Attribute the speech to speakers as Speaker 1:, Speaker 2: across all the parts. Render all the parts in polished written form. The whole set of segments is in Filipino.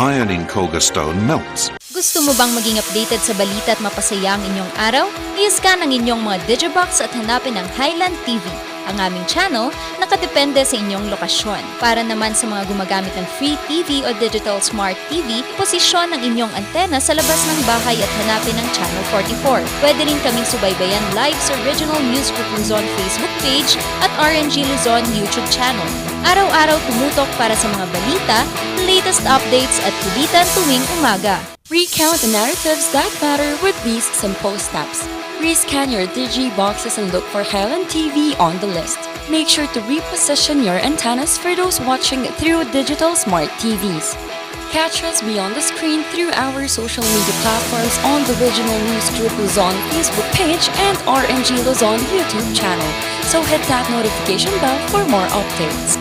Speaker 1: ironing Koga stone melts.
Speaker 2: Gusto mo bang maging updated sa balita at mapasaya ang inyong araw? I-scan ang inyong mga digibox at hanapin ang Highland TV. Ang aming channel, nakadepende sa inyong lokasyon. Para naman sa mga gumagamit ng free TV o digital smart TV, posisyon ang inyong antena sa labas ng bahay at hanapin ang Channel 44. Pwede rin kaming subaybayan live sa Original News Group Luzon Facebook page at RNG Luzon YouTube channel. Araw-araw tumutok para sa mga balita, latest updates at kulitan tuwing umaga.
Speaker 3: Recount the narratives that matter with these simple steps. Rescan your digi-boxes and look for Highland TV on the list. Make sure to reposition your antennas for those watching through digital smart TVs. Catch us beyond the screen through our social media platforms on the Regional News Group Luzon Facebook page and RNG Luzon YouTube channel. So hit that notification bell for more updates.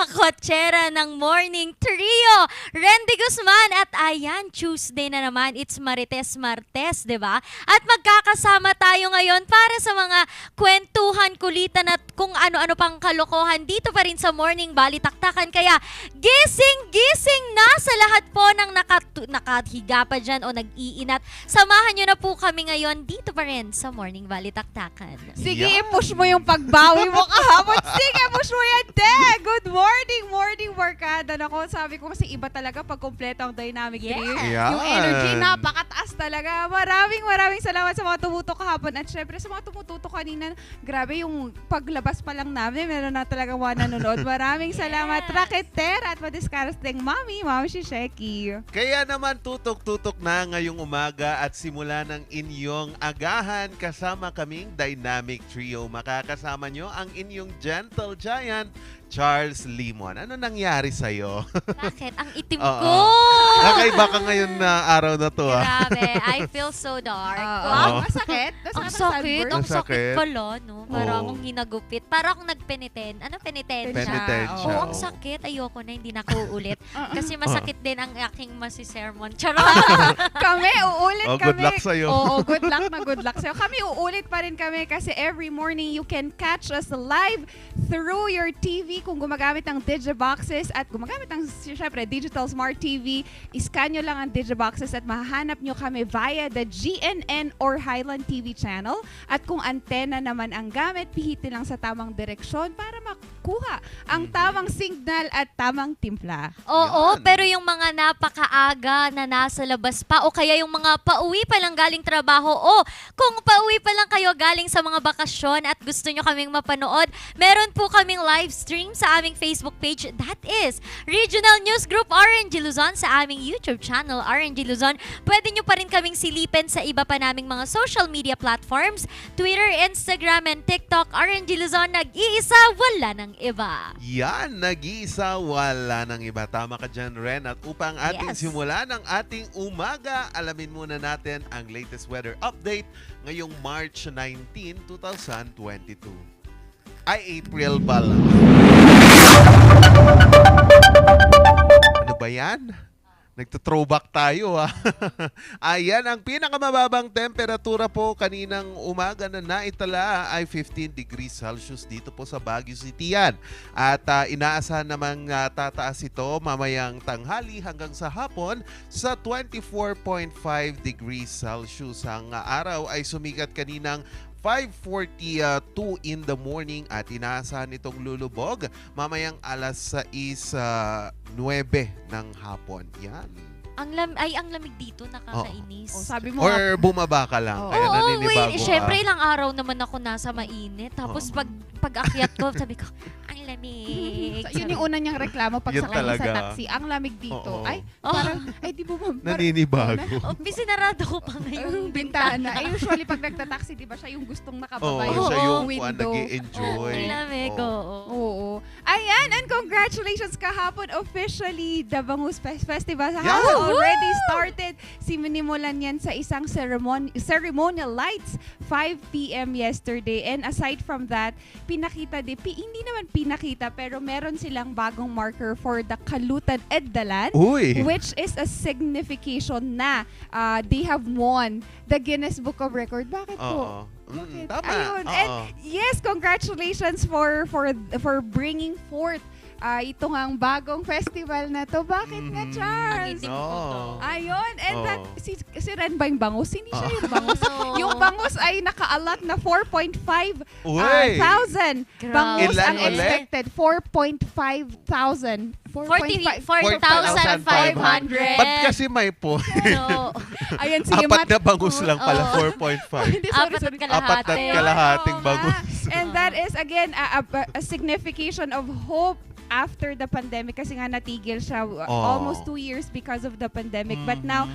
Speaker 4: Kotsera ng Morning Trio, Randy Guzman at ayan, Tuesday na naman, it's Marites Martes, di ba? At magkakasama tayo ngayon para sa mga kwentuhan, kulitan at kung ano-ano pang kalokohan dito pa rin sa Morning Balitaktakan. Kaya gising na sa lahat po ng nakahiga pa dyan o nag-iinat. Samahan nyo na po kami ngayon dito pa rin sa Morning Balitaktakan.
Speaker 5: Sige, i-push mo yung pagbawi mo kahapon. Sige, push mo yan, te! Good morning, barkada. Nako, sabi ko kasi iba talaga pag kompleto ang dynamic trio.
Speaker 6: Yeah.
Speaker 5: Yung energy, napakataas talaga. Maraming salamat sa mga tumutok kahapon. At syempre, sa mga tumututok kanina, grabe yung paglabas pa lang namin. Meron na talaga mga nanonood. Maraming salamat, Raketer at madiskarasteng Mami Shisheki.
Speaker 6: Kaya naman tutok-tutok na ngayong umaga at simula ng inyong agahan kasama kaming Dynamic Trio. Makakasama nyo ang inyong gentle giant, Charles Limon. Ano nangyari sa'yo?
Speaker 4: Bakit? Ang itim ko!
Speaker 6: Kakaiba ka ngayon na araw na to.
Speaker 4: Grabe, I feel so dark.
Speaker 5: Masakit?
Speaker 4: Ang sakit pala, no? Parang akong hinagupit. Parang akong nagpeniten. Ano penitensya?
Speaker 6: Penitensya.
Speaker 4: Oo, ang sakit. Ayoko na, hindi na ako uulit. Kasi masakit din ang aking masisermon. Charot!
Speaker 5: Kami, uulit kami.
Speaker 6: Good luck sa'yo.
Speaker 5: Oo, good luck sa'yo. Kami, uulit pa rin kami kasi every morning you can catch us live through your TV kung gumagamit ng digiboxes at gumagamit ng, syempre, digital smart TV. Iscan nyo lang ang digiboxes at mahahanap nyo kami via the GNN or Highland TV channel. At kung antena naman ang gamit, pihitin lang sa tamang direksyon para makuha ang tamang signal at tamang timpla.
Speaker 4: Oo, pero yung mga napakaaga na nasa labas pa o kaya yung mga pauwi pa lang galing trabaho o kung pauwi pa lang kayo galing sa mga bakasyon at gusto nyo kaming mapanood, meron po kaming live stream sa aming Facebook page. That is Regional News Group RNG Luzon sa aming YouTube channel RNG Luzon. Pwede nyo pa rin kaming silipin sa iba pa naming mga social media platforms, Twitter, Instagram, and TikTok. RNG Luzon, nag-iisa, wala ng iba.
Speaker 6: Yan, nag-iisa, wala ng iba. Tama ka dyan, Ren. At upang ating simula ng ating umaga, alamin muna natin ang latest weather update ngayong March 19, 2022. Ay, April pala. Ano ba yan? Nagto-throwback tayo ha. Ayan, ang pinakamababang temperatura po kaninang umaga na naitala ay 15 degrees Celsius dito po sa Baguio City yan. At inaasahan namang tataas ito mamayang tanghali hanggang sa hapon sa 24.5 degrees Celsius. Ang araw ay sumikat kaninang 5:42 in the morning at inaasahan itong lulubog mamayang alas 6:09 ng hapon. Yan.
Speaker 4: Ang lamig dito, nakakainis.
Speaker 5: Sabi mo,
Speaker 6: or bumaba ka lang, kaya naninibago ka.
Speaker 4: Syempre ilang araw naman ako nasa mainit. Tapos pag-akyat ko, sabi ko, ang Ang lamig.
Speaker 5: So, yun yung una niyang reklamo pag
Speaker 6: Yun
Speaker 5: sakay niya sa
Speaker 6: talaga.
Speaker 5: taxi. Ang lamig dito.
Speaker 6: Oo.
Speaker 5: Ay, parang, ay di mo
Speaker 6: Naninibago.
Speaker 4: Oh, sinarado ko pa ngayon.
Speaker 5: bintana. Ay, usually pag nagta-taxi, di ba siya yung gustong nakababa
Speaker 6: Oo, siya yung
Speaker 5: window.
Speaker 6: nag-i-enjoy.
Speaker 4: Ang lamig, oo.
Speaker 5: Oo. Ayan, and congratulations kahapon. Officially, the Bangus Festival has
Speaker 6: Yeah.
Speaker 5: already started. Sinimulan yan sa isang ceremonial lights, 5 p.m. yesterday. And aside from that, pinakita hindi naman pinakita, pero meron silang bagong marker for the Kalutan Eddalan,
Speaker 6: Uy!
Speaker 5: which is a signification na they have won the Guinness Book of Record. Bakit po?
Speaker 6: Oo.
Speaker 5: Bakit?
Speaker 6: Tama.
Speaker 5: Ayun.
Speaker 6: Oo.
Speaker 5: And yes, congratulations for bringing forth ito ngang bagong festival na to. Bakit nga, Charles?
Speaker 4: Ang itim
Speaker 6: Oo.
Speaker 4: ko to.
Speaker 5: Ayun. And
Speaker 6: Oo.
Speaker 5: that, si Ren ba yung bangus? Hindi siya yung bangus.
Speaker 4: Oo.
Speaker 5: Yung bangus ay nakaalat na 4.5
Speaker 6: Uy!
Speaker 5: thousand.
Speaker 4: Grabe.
Speaker 5: Bangus
Speaker 6: Ilan
Speaker 5: ang
Speaker 6: ulit?
Speaker 5: expected. 4.5 thousand.
Speaker 4: 4,500.
Speaker 6: Ba't kasi may point?
Speaker 4: No.
Speaker 5: Ayan, si
Speaker 6: Apat na bangus lang pala,
Speaker 4: Oo.
Speaker 6: 4.5.
Speaker 5: Hindi,
Speaker 4: Apat at
Speaker 5: sorry.
Speaker 4: kalahati.
Speaker 6: Apat at kalahating
Speaker 5: Oo nga.
Speaker 6: bangus.
Speaker 5: And that is, again, a signification of hope after the pandemic kasi nga natigil siya almost 2 years because of the pandemic. But now,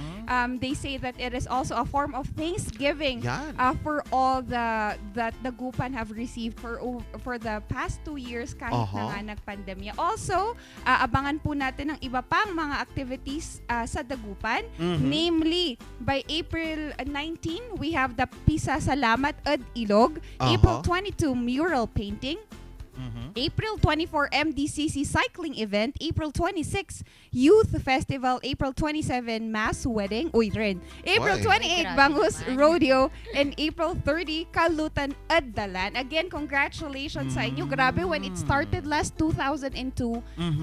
Speaker 5: they say that it is also a form of thanksgiving
Speaker 6: Yan.
Speaker 5: for all that the Gupan have received for the past 2 years kahit na nga nagpandemya. Also, abangan po natin ang iba pang mga activities sa Dagupan. Namely, by April 19, we have the Pisa Salamat at Ilog. April 22, mural painting. April 24, MDCC cycling event. April 26, youth festival. April 27, mass wedding. Uy, Ren. April
Speaker 6: Why?
Speaker 5: 28,
Speaker 4: Ay, grabe
Speaker 5: Bangus
Speaker 4: naman.
Speaker 5: rodeo. And April 30, Kalutan Eddalan. Again, congratulations sa inyo. Grabe, when it started last 2002,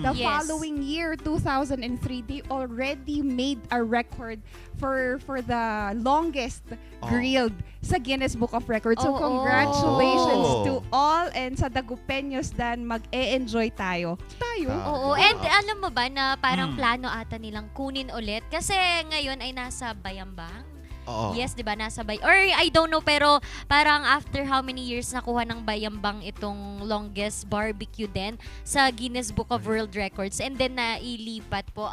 Speaker 5: the
Speaker 4: Yes.
Speaker 5: following year, 2003, they already made a record for the longest grilled sa Guinness Book of Records. So,
Speaker 4: Oo.
Speaker 5: congratulations
Speaker 6: Oh.
Speaker 5: to all, and sa Dagupeños dan mag-e-enjoy tayo. Tayo?
Speaker 4: Oo, and alam mo ba na parang plano ata nilang kunin ulit kasi ngayon ay nasa Bayambang.
Speaker 6: Oo.
Speaker 4: Yes, 'di ba? Nasa or I don't know, pero parang after how many years nakuha ng Bayambang itong longest barbecue din sa Guinness Book of World Records, and then nailipat po.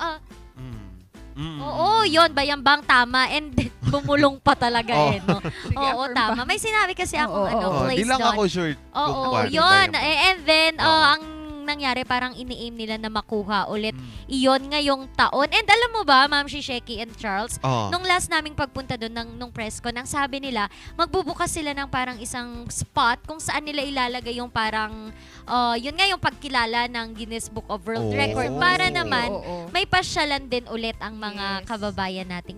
Speaker 4: Oo, yon Bayambang, tama, and then bumulong pa talaga no.
Speaker 5: Sige,
Speaker 4: Oo,
Speaker 5: affirm
Speaker 4: tama.
Speaker 5: pa.
Speaker 4: May sinabi kasi ako
Speaker 6: Oo,
Speaker 4: place
Speaker 6: di lang
Speaker 4: doon.
Speaker 6: ako sure.
Speaker 4: Oo,
Speaker 6: kung paano
Speaker 4: yun.
Speaker 6: ba
Speaker 4: And then,
Speaker 6: Oo.
Speaker 4: ang nangyari, parang ini-aim nila na makuha ulit iyon ngayong taon. And alam mo ba, Ma'am Shisheki and Charles,
Speaker 6: Oo.
Speaker 4: nung last naming pagpunta doon nung press con, ang sabi nila, magbubukas sila ng parang isang spot kung saan nila ilalagay yung parang, yun nga yung pagkilala ng Guinness Book of World
Speaker 6: Oh.
Speaker 4: Record para naman
Speaker 5: Oo.
Speaker 4: may pasyalan din ulit ang mga
Speaker 5: Yes.
Speaker 4: kababayan nating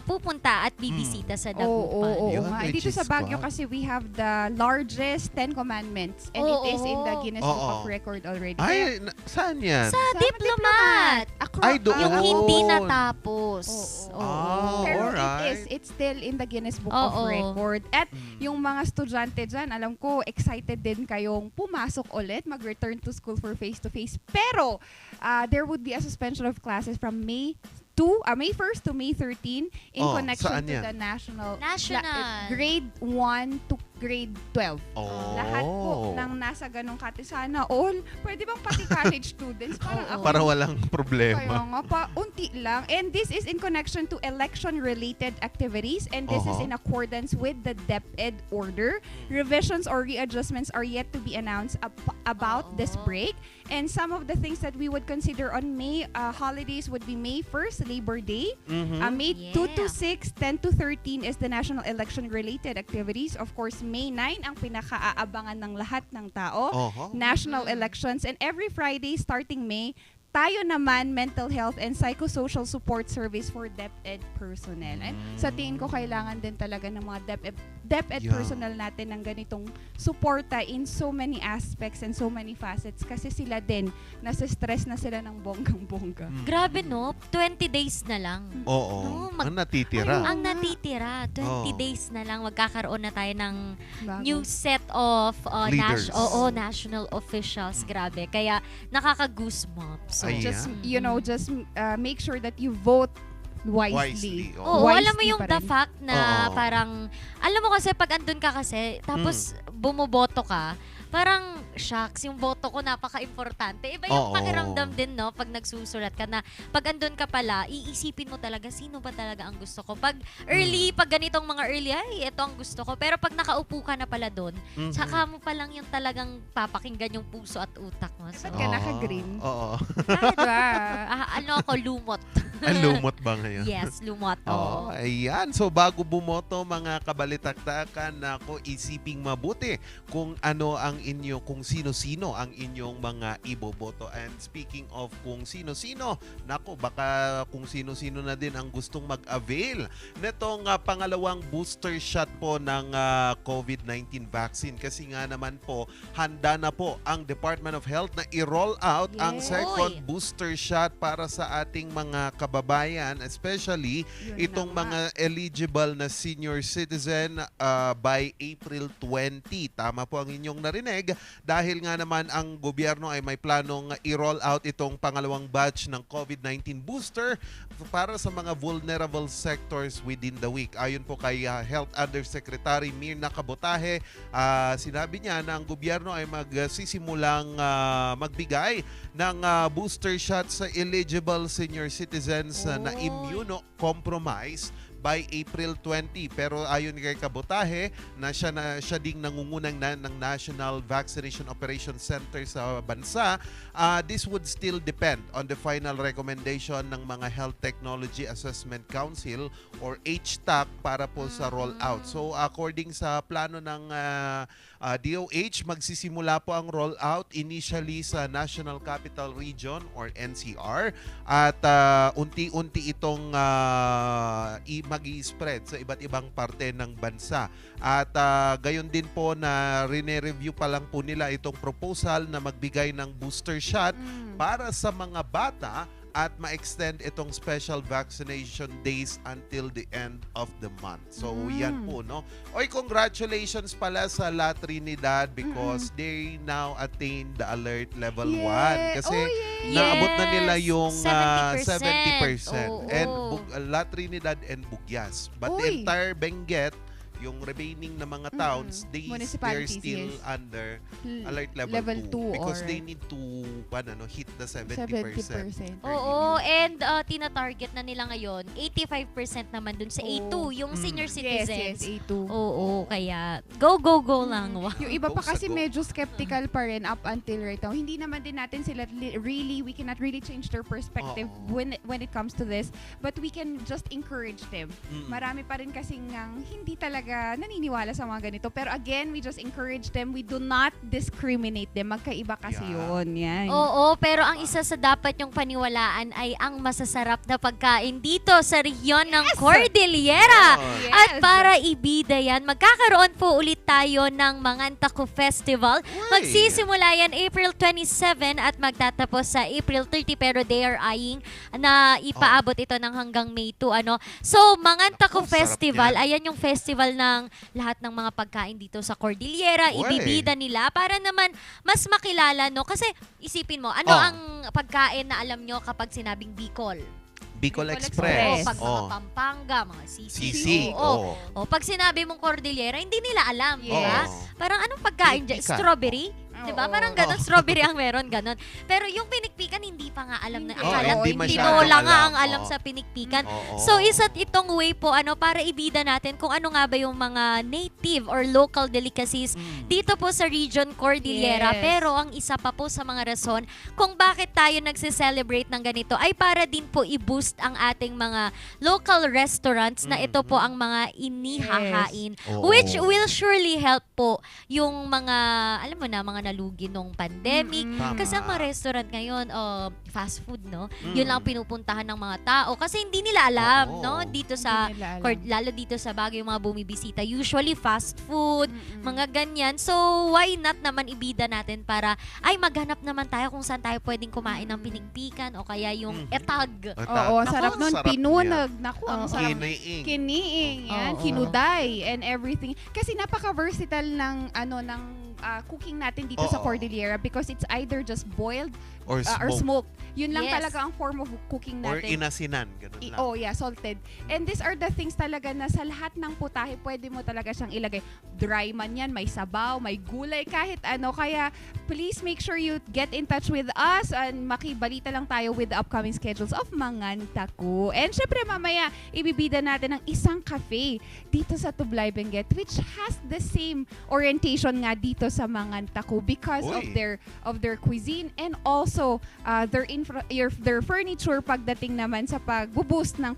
Speaker 4: pupunta at bibisita sa Dagupan.
Speaker 5: Oo
Speaker 6: Yun,
Speaker 5: nga.
Speaker 6: may
Speaker 5: Dito sa
Speaker 6: cheese
Speaker 5: Baguio
Speaker 6: spot.
Speaker 5: kasi we have the largest 10 commandments, and it is in the Guinness Book of
Speaker 6: Oo.
Speaker 5: Record already.
Speaker 6: Ay, saan yan?
Speaker 4: Sa Diplomat!
Speaker 6: Ay, doon.
Speaker 4: Yung
Speaker 6: Oo.
Speaker 4: hindi natapos.
Speaker 5: Oo.
Speaker 6: Ah,
Speaker 5: Pero
Speaker 6: alright.
Speaker 5: it's still in the Guinness Book
Speaker 4: Oo.
Speaker 5: of Record. At yung mga estudyante dyan, alam ko, excited din kayong pumasok ulit, mag-return to school for face-to-face. Pero, there would be a suspension of classes from May 1st to May 13 in connection
Speaker 6: saan
Speaker 5: to
Speaker 6: yan?
Speaker 5: the national
Speaker 4: Grade
Speaker 5: grade 1 to grade 12.
Speaker 6: Oh.
Speaker 5: Lahat po ng nasa ganong kate. Sana all, pwede bang pati college students? Parang ako.
Speaker 6: Para walang
Speaker 5: Kaya
Speaker 6: problema.
Speaker 5: nga pa, unti lang. And this is in connection to election-related activities, and this is in accordance with the DepEd order. Revisions or readjustments are yet to be announced about this break. And some of the things that we would consider on May holidays would be May 1st, Labor Day. May 2 to 6, 10 to 13 is the national election-related activities. Of course, May 9 ang pinaka-aabangan ng lahat ng tao. National elections. And every Friday starting May, tayo naman, mental health and psychosocial support service for DepEd personnel. And sa tingin ko, kailangan din talaga ng mga DepEd personnel natin ng ganitong suporta in so many aspects and so many facets, kasi sila din, nasa stress na sila ng bonggang-bongga.
Speaker 4: Grabe no, 20 days na lang.
Speaker 6: Oo.
Speaker 4: No,
Speaker 6: Ang natitira.
Speaker 4: Ang natitira, 20
Speaker 6: Oo.
Speaker 4: days na lang, magkakaroon na tayo ng
Speaker 5: Bago.
Speaker 4: new set of
Speaker 6: Leaders.
Speaker 4: national officials. Grabe. Kaya nakaka-goosebumps.
Speaker 6: Ayan.
Speaker 5: Just, just make sure that you vote wisely.
Speaker 4: Oo,
Speaker 5: Wisely
Speaker 4: alam mo yung
Speaker 5: pa
Speaker 4: the
Speaker 5: rin.
Speaker 4: fact na
Speaker 6: Oo.
Speaker 4: parang, alam mo kasi pag andun ka kasi, tapos bumoboto ka, parang shucks, yung boto ko napaka-importante. Iba yung
Speaker 6: Oo.
Speaker 4: pakiramdam din, no? Pag nagsusulat ka na, pag andun ka pala, iisipin mo talaga, sino ba talaga ang gusto ko? Pag early, pag ganitong mga early, ay, ito ang gusto ko. Pero pag nakaupo ka na pala doon, saka mo pa lang yung talagang papakinggan yung puso at utak mo. So,
Speaker 5: Ba't ka naka-green?
Speaker 6: Oo.
Speaker 4: ano ako, lumot.
Speaker 6: Ang lumot ba ngayon?
Speaker 4: Yes, lumot.
Speaker 6: Oo, ayan. So bago bumoto mga kabalitaktakan, nako isiping mabuti kung ano ang inyo, kung sino-sino ang inyong mga iboboto. And speaking of kung sino-sino, nako baka kung sino-sino na din ang gustong mag-avail nitong pangalawang booster shot po ng COVID-19 vaccine. Kasi nga naman po, handa na po ang Department of Health na i-roll out ang
Speaker 4: Yes.
Speaker 6: second
Speaker 4: Oy.
Speaker 6: booster shot para sa ating mga kababayan, especially
Speaker 5: Yun
Speaker 6: itong
Speaker 5: na nga.
Speaker 6: mga eligible na senior citizen by April 20. Tama po ang inyong narinig dahil nga naman ang gobyerno ay may planong i-roll out itong pangalawang batch ng COVID-19 booster para sa mga vulnerable sectors within the week. Ayon po kay Health Undersecretary Mirna Cabotaje, sinabi niya na ang gobyerno ay magsisimulang magbigay ng booster shots sa eligible senior citizens na immunocompromised by April 20. Pero ayon kay Cabotaje, na siya ding nangungunang ng National Vaccination Operation Center sa bansa, this would still depend on the final recommendation ng mga Health Technology Assessment Council or HTAC para po sa rollout. So according sa plano ng DOH, magsisimula po ang rollout initially sa National Capital Region or NCR at unti-unti itong mag-i-spread sa iba't ibang parte ng bansa. At gayon din po na rine-review pa lang po nila itong proposal na magbigay ng booster shot para sa mga bata at ma-extend itong special vaccination days until the end of the month. So, yan po, no? Oy, congratulations pala sa La Trinidad because they now attained the alert level 1. Kasi naabot na nila yung 70%.
Speaker 4: 70%.
Speaker 6: And
Speaker 4: Oo.
Speaker 6: La Trinidad and Bugyas. But the
Speaker 5: Uy.
Speaker 6: entire Benguet, yung remaining na mga towns, they're
Speaker 5: Municipalities,
Speaker 6: still
Speaker 5: yes.
Speaker 6: under alert
Speaker 5: Level
Speaker 6: level 2
Speaker 5: two
Speaker 6: because
Speaker 5: or-
Speaker 6: they need to hit the 70%.
Speaker 5: 70%.
Speaker 4: Oo, and tina-target na nila ngayon, 85% naman dun sa A2, yung senior
Speaker 5: Yes,
Speaker 4: citizens.
Speaker 5: A2.
Speaker 4: Oo, kaya go lang. Wow.
Speaker 5: Yung iba pa
Speaker 6: Go sa
Speaker 5: kasi
Speaker 6: go.
Speaker 5: medyo skeptical pa rin up until right now. Hindi naman din natin sila we cannot really change their perspective when it comes to this. But we can just encourage them. Marami pa rin kasing hindi talaga naniniwala sa mga ganito. Pero again, we just encourage them. We do not discriminate them. Magkaiba kasi yun. Yan.
Speaker 4: Oo, pero ang isa sa dapat yung paniwalaan ay ang masasarap na pagkain dito sa rehiyon ng Cordillera.
Speaker 5: Yes.
Speaker 4: At para ibida yan, magkakaroon po ulit tayo ng Mangantaco Festival. Magsisimula yan April 27 at magtatapos sa April 30 pero they are eyeing na ipaabot ito ng hanggang May 2. So, Mangantaco
Speaker 6: Ako, sarap
Speaker 4: Festival,
Speaker 6: yan.
Speaker 4: ayan yung festival ng lahat ng mga pagkain dito sa Cordillera.
Speaker 6: Uy.
Speaker 4: Ibibida nila para naman mas makilala, no? Kasi isipin mo, ano ang pagkain na alam nyo kapag sinabing Bicol?
Speaker 6: Bicol
Speaker 5: Bicol
Speaker 6: Express.
Speaker 4: Oo, pag mga Pampanga, mga sisig.
Speaker 6: Sisig.
Speaker 4: Oo. O, pag sinabi mong Cordillera, hindi nila alam, di ba?
Speaker 6: Oo.
Speaker 4: Parang anong pagkain dyan?
Speaker 6: Pinikpikan.
Speaker 4: Strawberry? Di ba?
Speaker 5: Oo.
Speaker 4: Parang ganon, strawberry ang meron, ganon. Pero yung pinikpikan, hindi pa nga alam na.
Speaker 5: Hindi.
Speaker 4: Akala
Speaker 6: hindi
Speaker 4: ko,
Speaker 6: masyadong
Speaker 4: tinola nga
Speaker 6: alam.
Speaker 4: ang alam
Speaker 6: Oo.
Speaker 4: sa pinikpikan.
Speaker 6: Oo.
Speaker 4: So, isa't itong way po, para ibida natin kung ano nga ba yung mga native or local delicacies dito po sa region Cordillera.
Speaker 5: Yes.
Speaker 4: Pero ang isa pa po sa mga rason kung bakit tayo nagse-celebrate ng ganito ay para din po i-boost ang ating mga local restaurants na ito po ang mga inihahain.
Speaker 6: Oo.
Speaker 4: Which will surely help po yung mga, alam mo na, mga nalugi nung pandemic.
Speaker 6: Tama.
Speaker 4: Kasi ang mga restaurant ngayon, fast food, no? Yun lang ang pinupuntahan ng mga tao. Kasi hindi nila alam,
Speaker 6: Oo.
Speaker 4: no? Dito sa,
Speaker 5: Hindi nila alam.
Speaker 4: lalo dito sa Baguio, yung mga bumibisita. Usually fast food, mga ganyan. So, why not naman ibida natin para, ay, maghanap naman tayo kung saan tayo pwedeng kumain ng pinikpikan o kaya yung etag.
Speaker 5: Oo,
Speaker 6: Naku,
Speaker 5: sarap nun.
Speaker 6: sarap
Speaker 5: Pinunag. Naku, ang sarap.
Speaker 6: Kiniing.
Speaker 5: Kiniing, yan,
Speaker 4: Oo.
Speaker 5: kinuday, and everything. Kasi napaka-versatile ng cooking natin dito sa
Speaker 6: Oo.
Speaker 5: Cordillera because it's either just boiled
Speaker 6: Or
Speaker 5: or
Speaker 6: smoke.
Speaker 5: smoked. Yun lang
Speaker 4: Yes.
Speaker 5: talaga ang form of cooking
Speaker 6: Or
Speaker 5: natin.
Speaker 6: inasinan. Ganun lang.
Speaker 5: Oh yeah, salted. And these are the things talaga na sa lahat ng putahe, pwede mo talaga siyang ilagay. Dry man yan, may sabaw, may gulay, kahit ano. Kaya please make sure you get in touch with us and makibalita lang tayo with the upcoming schedules of Mangantaku. And syempre mamaya, ibibida natin ang isang cafe dito sa Tublay Benguet which has the same orientation nga dito sa Mangantaku because
Speaker 6: Uy.
Speaker 5: of their cuisine and also their furniture pagdating naman sa pag-boost ng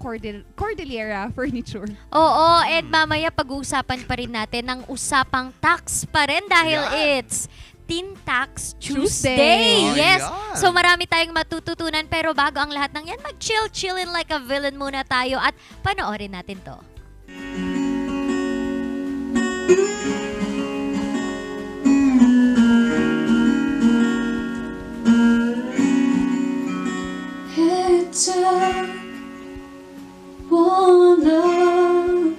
Speaker 5: Cordillera furniture.
Speaker 4: Oo, and mamaya pag-uusapan pa rin natin ng usapang tax pa rin dahil
Speaker 6: Yan.
Speaker 4: it's Teen Tax
Speaker 5: Tuesday.
Speaker 4: Tuesday. Yes.
Speaker 6: Ayan.
Speaker 4: So marami tayong matututunan pero bago ang lahat ng yan, chillin like a villain muna tayo at panoorin natin to.
Speaker 3: It took one love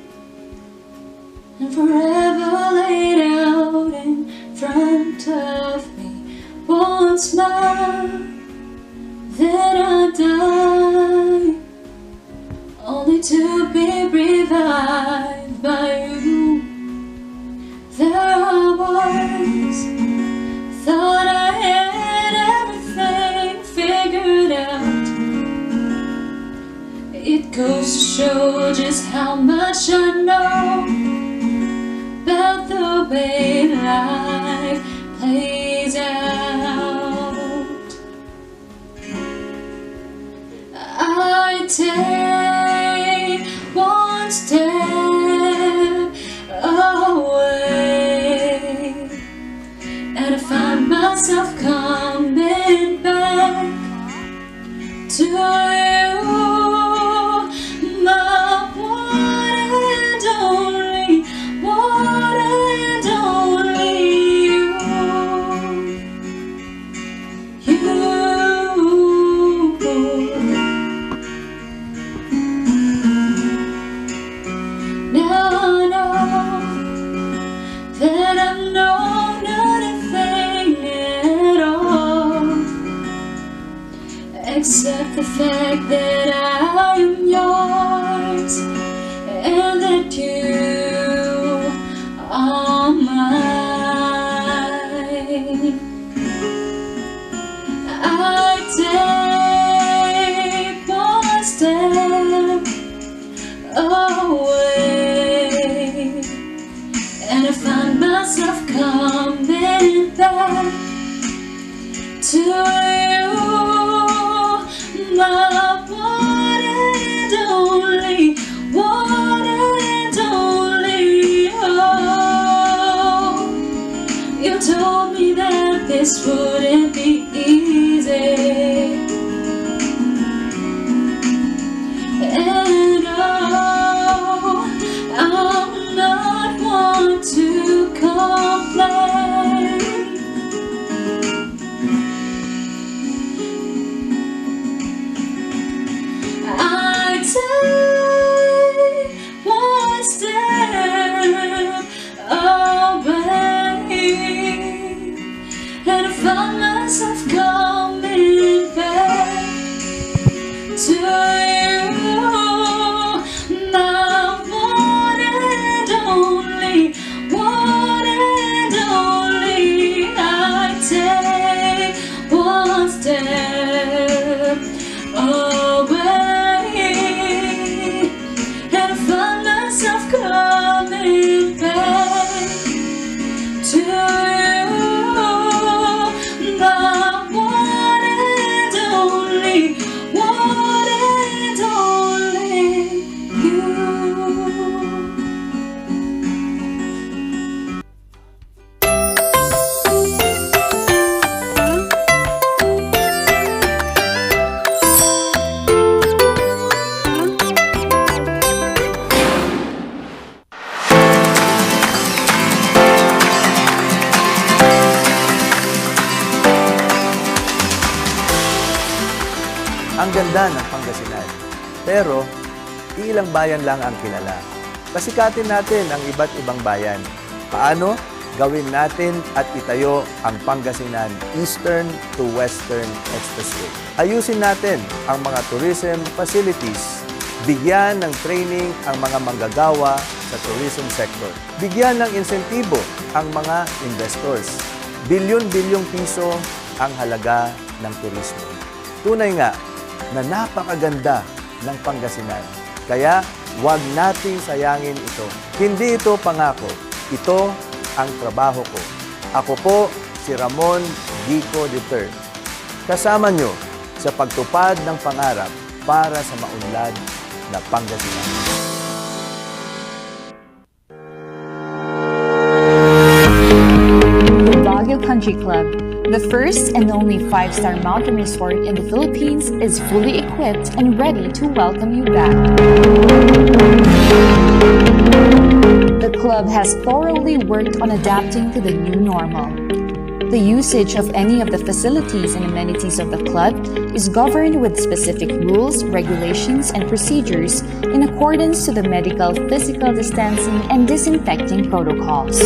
Speaker 3: and forever laid out in front of me. One smile, then I die, only to be revived by you. There I was, thought I had everything figured out. It goes to show just how much I know about the way life plays out. I take one step away and I find myself coming back to you, my one and only, one and only you. Now I know that I'm known anything at all, except the fact that I am yours and that you are mine. I take one step away and I find myself coming back to you, my one and only, one and only. Oh, you told me that this wouldn't be easy, and oh, I'm not one to complain. I take one step away and I find myself coming back to you, my one and only, one and only. I take one step away and I find myself coming back to you, my one and only, one and only you.
Speaker 7: Ang ganda ng Pangasinan. Pero, ilang bayan lang ang kilala. Pasikatin natin ang iba't ibang bayan. Paano? Gawin natin at itayo ang Pangasinan Eastern to Western Expressway. Ayusin natin ang mga tourism facilities. Bigyan ng training ang mga manggagawa sa tourism sector. Bigyan ng insentibo ang mga investors. Bilyon-bilyong piso ang halaga ng turismo. Tunay nga na napakaganda ng Pangasinan. Kaya huwag nating sayangin ito. Hindi ito pangako. Ito ang trabaho ko. Ako po si Ramon Gico III. Kasama nyo sa pagtupad ng pangarap para sa maunlad na Pangasinan.
Speaker 8: The Baguio Country Club, the first and only 5-star mountain resort in the Philippines, is fully equipped and ready to welcome you back. The club has thoroughly worked on adapting to the new normal. The usage of any of the facilities and amenities of the club is governed with specific rules, regulations, and procedures in accordance to the medical, physical distancing, and disinfecting protocols.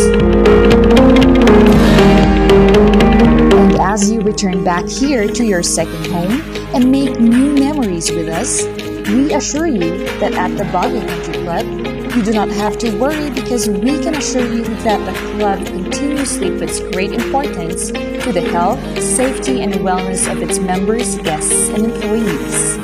Speaker 8: And as you return back here to your second home and make new memories with us, we assure you that at the Baguio Country Club, you do not have to worry because we can assure you that the club continuously puts great importance to the health, safety, and wellness of its members, guests, and employees.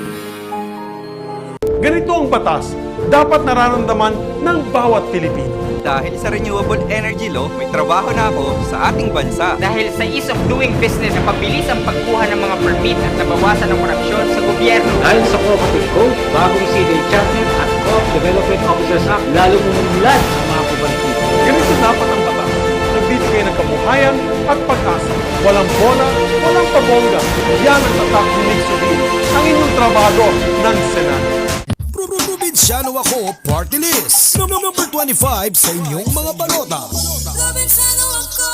Speaker 9: Ganito ang batas, dapat nararamdaman ng bawat Pilipino.
Speaker 10: Dahil sa Renewable Energy Law, may trabaho na ako sa ating bansa.
Speaker 11: Dahil sa ease of doing business na pabilis ang pagkuha ng mga permit at nabawasan ng korupsyon sa gobyerno.
Speaker 12: Dahil sa Cooperative Code, bagong CDA Chapter at Co-op Development Officers Act, lalo mumulad ang mga kubantibo.
Speaker 9: Ganito dapat ang batas, nagbibigay ng kabuhayan at pag-asa. Walang bola, walang pabongga. Yan ang tatak ni Nick Subin, ang inyong trabaho ng Senado.
Speaker 13: Probinsyano ako, party list. Number 25 sa inyong mga balota. Probinsyano ako.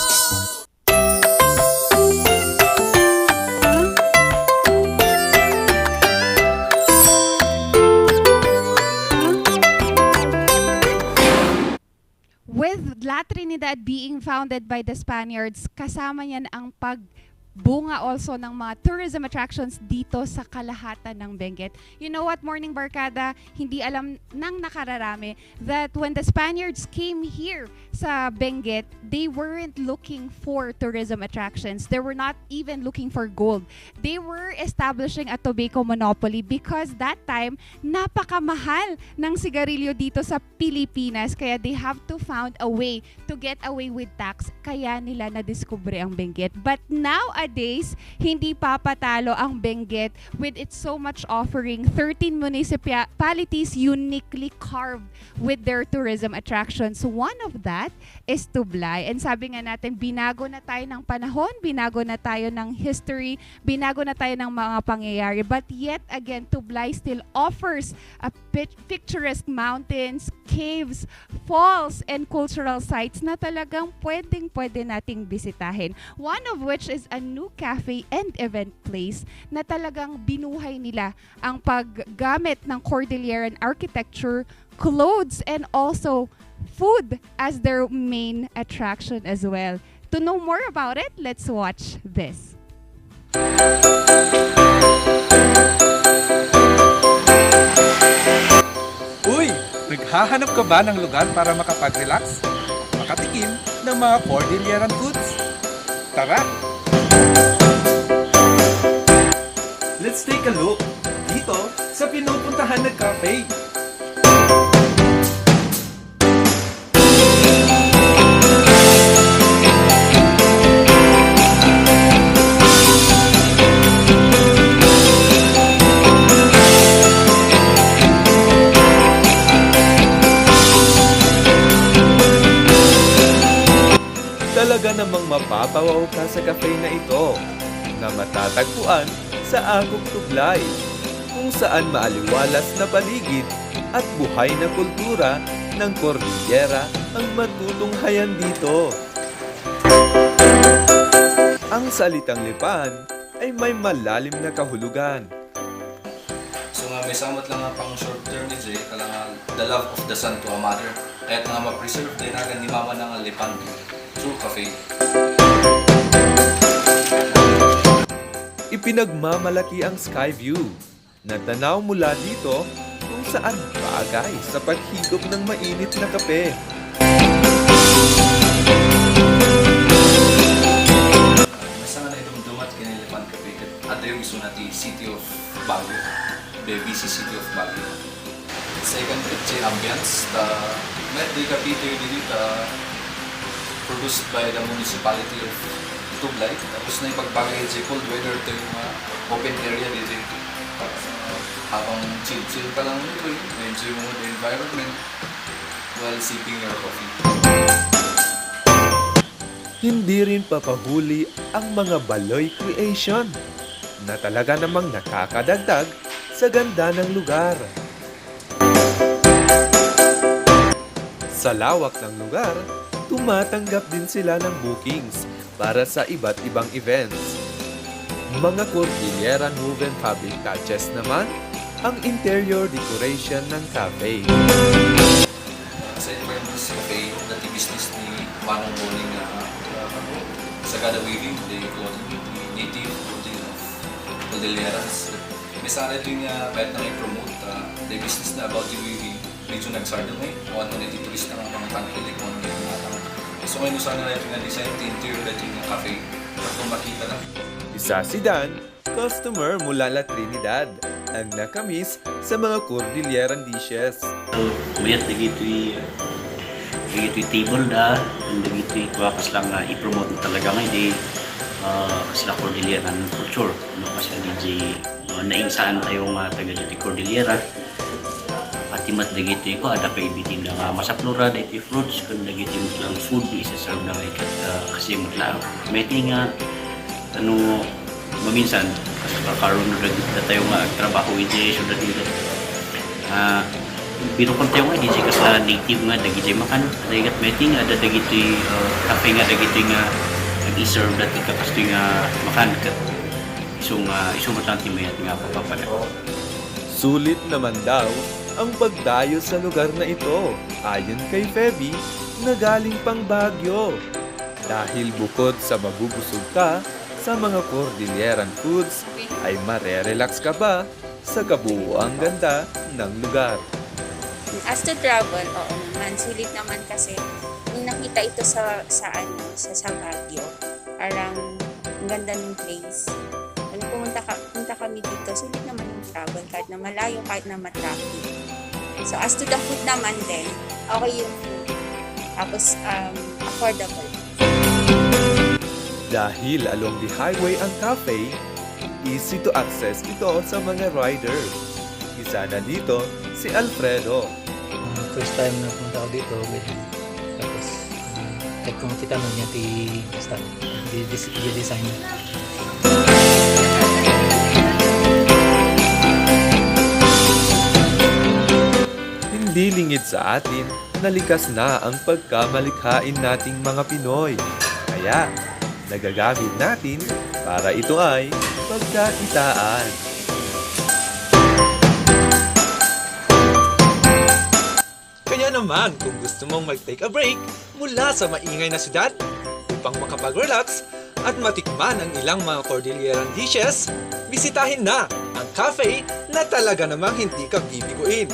Speaker 5: With La Trinidad being founded by the Spaniards, kasama niyan ang pagbunga also ng mga tourism attractions dito sa kalahatan ng Benguet. You know what, Morning Barkada, hindi alam ng nakararami that when the Spaniards came here sa Benguet, they weren't looking for tourism attractions. They were not even looking for gold. They were establishing a tobacco monopoly because that time, napakamahal ng sigarilyo dito sa Pilipinas. Kaya they have to found a way to get away with tax. Kaya nila na-discover ang Benguet. But nowadays, hindi papatalo ang Benguet with its so much offering. 13 municipalities uniquely carved with their tourism attractions. One of that is Tublay. And sabi nga natin, binago na tayo ng panahon, binago na tayo ng history, binago na tayo ng mga pangyayari. But yet again, Tublay still offers a picturesque mountains, caves, falls, and cultural sites na talagang pwede nating bisitahin. One of which is a new cafe and event place na talagang binuhay nila ang paggamit ng Cordilleran architecture, clothes, and also food as their main attraction as well. To know more about it, let's watch this.
Speaker 14: Uy! Naghahanap ka ba ng lugar para makapag-relax? Makatikim ng mga Cordilleran foods? Tara! Let's take a look dito sa pinupuntahan na cafe. Talaga namang mapapawaw ka sa cafe na ito na matatagpuan sa Agong Tublay, kung saan maaliwalas na paligid at buhay na kultura ng Cordillera ang matutunghayan dito. Ang salitang Lipan ay may malalim na kahulugan.
Speaker 15: So nga may samot lang nga pang short term ni Jay, talang the love of the son to a mother. Kahit nga ma-preserve din agad ni mama ng Lipan. through cafe.
Speaker 14: Ipinagmamalaki ang sky view na tanaw mula dito kung saan bagay sa paghigop ng mainit na kape.
Speaker 15: Masama na itong dumat kinilipan kape at yung iso natin City of Baguio, the BC City of Baguio. Second, it's ambience. The kape dito produced by the municipality of Tublay. Tapos na ipagbagay sa cold weather ito yung open area dito. Habang chill ka lang dito, enjoy mo the environment while sipping your coffee.
Speaker 14: Hindi rin papahuli ang mga Baloy creation na talaga namang nakakadagdag sa ganda ng lugar. Sa lawak ng lugar, tumatanggap din sila ng bookings para sa iba't ibang events. Mga Cordilleran woven fabric touches naman ang interior decoration ng cafe.
Speaker 15: Aside from this cafe, dati business ni Manong Boning Sagada Weaving, the native clothing of Cordilleras. May sana ito yung kahit na may promote the business na about the weaving. Medyo nagsardong Awan mo na ito turist na mga pangkilig mo na yung so ngayon sana na ito yung design the interior na ito yung cafe. Kung makita na.
Speaker 14: Isa si Dan, customer mula La Trinidad, ang nakamis sa mga Cordilleran dishes.
Speaker 12: Mayat na gito'y table na, and gito'y kuwakas lang na i-promote na talaga ngayon di sila Cordilleran culture. Kasi hindi nainsaan tayong taga dito Cordillera. Patimat na gito'y ko, ada pa ibitin na masaplura na ito fruits, kung na gito'y lang food, isa-serve na ikat kasi mutla. May tinga, maminsan, kasi kakaroon na tayo trabaho iti, so dati binukon tayo nga, hindi kasi native nga, dagiti makan, dagat meeting, ada dagiti kape nga, dagiti nga, nag-i-serve dati kakastoy nga makan, isong matang timay at nga papapala.
Speaker 14: Sulit naman daw ang pagdayo sa lugar na ito, ayon kay Feby, na galing pang Baguio. Dahil bukod sa mabubusog ka sa mga Cordilleran foods, ay marerelax ka ba sa kabuuang ganda ng lugar.
Speaker 16: As to travel, oo naman, sulit naman kasi nung nakita ito sa Baguio, parang ang ganda ng place. Nung pumunta kami dito, sulit naman yung travel, kahit na malayo, kahit na matraffic. So as to the food naman din, okay yung food. Tapos affordable.
Speaker 14: Dahil along the highway ang cafe, easy to access ito sa mga rider. Isa na dito si Alfredo.
Speaker 17: First time na punta ako dito, tapos kahit kung kita mo niya di design.
Speaker 14: Hindi lingid sa atin na likas na ang pagkamalikhain nating mga Pinoy. Kaya, nagagamit natin para ito ay pagkakitaan.
Speaker 18: Kaya naman, kung gusto mong mag-take a break mula sa maingay na syudad upang makapag-relax at matikman ang ilang mga Cordilleran dishes, bisitahin na ang cafe na talaga namang hindi ka bibiguin.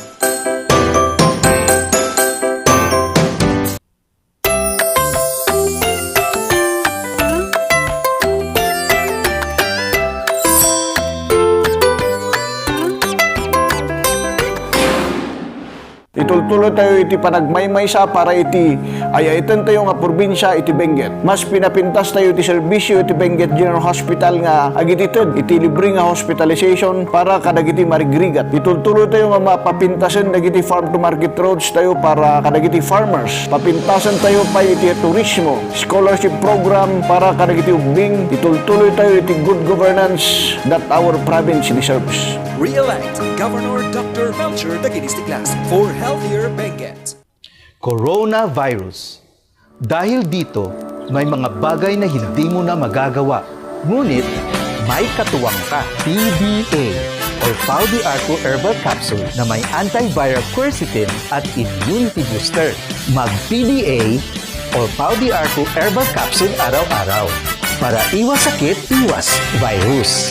Speaker 19: Itultulo tayo iti panagmaymaysa para iti ayaitan tayo nga probinsya iti Benguet. Mas pinapintas tayo iti serbisyo iti Benguet General Hospital nga agitited iti libre nga hospitalization para kadagiti marigrigat. Itultulo tayo nga mapapintasan dagiti farm to market roads tayo para kadagiti farmers. Papintasan tayo pa iti turismo, scholarship program para kadagiti ubing. Itultuloy tayo iti good governance that our province deserves.
Speaker 13: Re-elect Governor Dr. Melcher Daginistiglas for Healthier Benguet.
Speaker 20: Coronavirus. Dahil dito, may mga bagay na hindi mo na magagawa. Ngunit, may katuwang ka. PDA or Pau de Arco Herbal Capsule na may antiviral quercetin at immunity booster. Mag-PDA or Paudi Arco Herbal Capsule araw-araw. Para iwas sakit, iwas virus.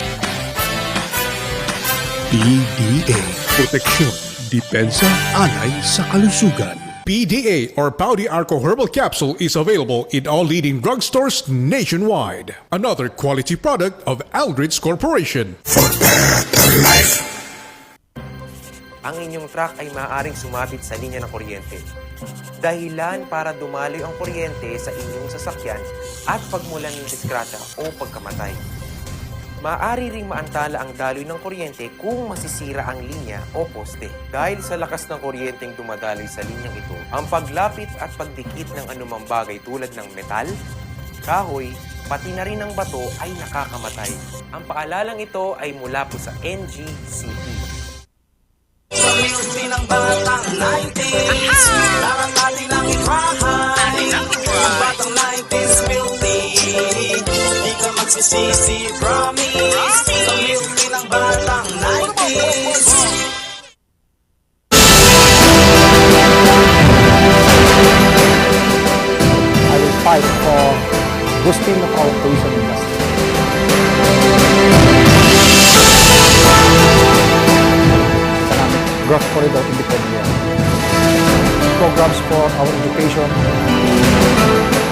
Speaker 13: PDA. Proteksyon, depensa, alay sa kalusugan. PDA or Paudi Arco Herbal Capsule is available in all leading drugstores nationwide. Another quality product of Aldridge Corporation. For better life.
Speaker 21: Ang inyong truck ay maaaring sumabit sa linya ng kuryente. Dahilan para dumaloy ang kuryente sa inyong sasakyan at pagmulan ng disgrasya o pagkamatay. Maaari ring maantala ang daloy ng kuryente kung masisira ang linya o poste. Dahil sa lakas ng kuryenteng dumadaloy sa linyang ito, ang paglapit at pagdikit ng anumang bagay tulad ng metal, kahoy, pati na rin ng bato ay nakakamatay. Ang paalalang ito ay mula po sa NGCP.
Speaker 22: Sa milky ng batang 90s, laran natin ang itrahan. Ang batang 90s milky, di ka magsisisi, promise. Sa milky ng batang 90s.
Speaker 23: I will fight for boosting of our tourism industry. Growth Corridor Independent. Programs for our education,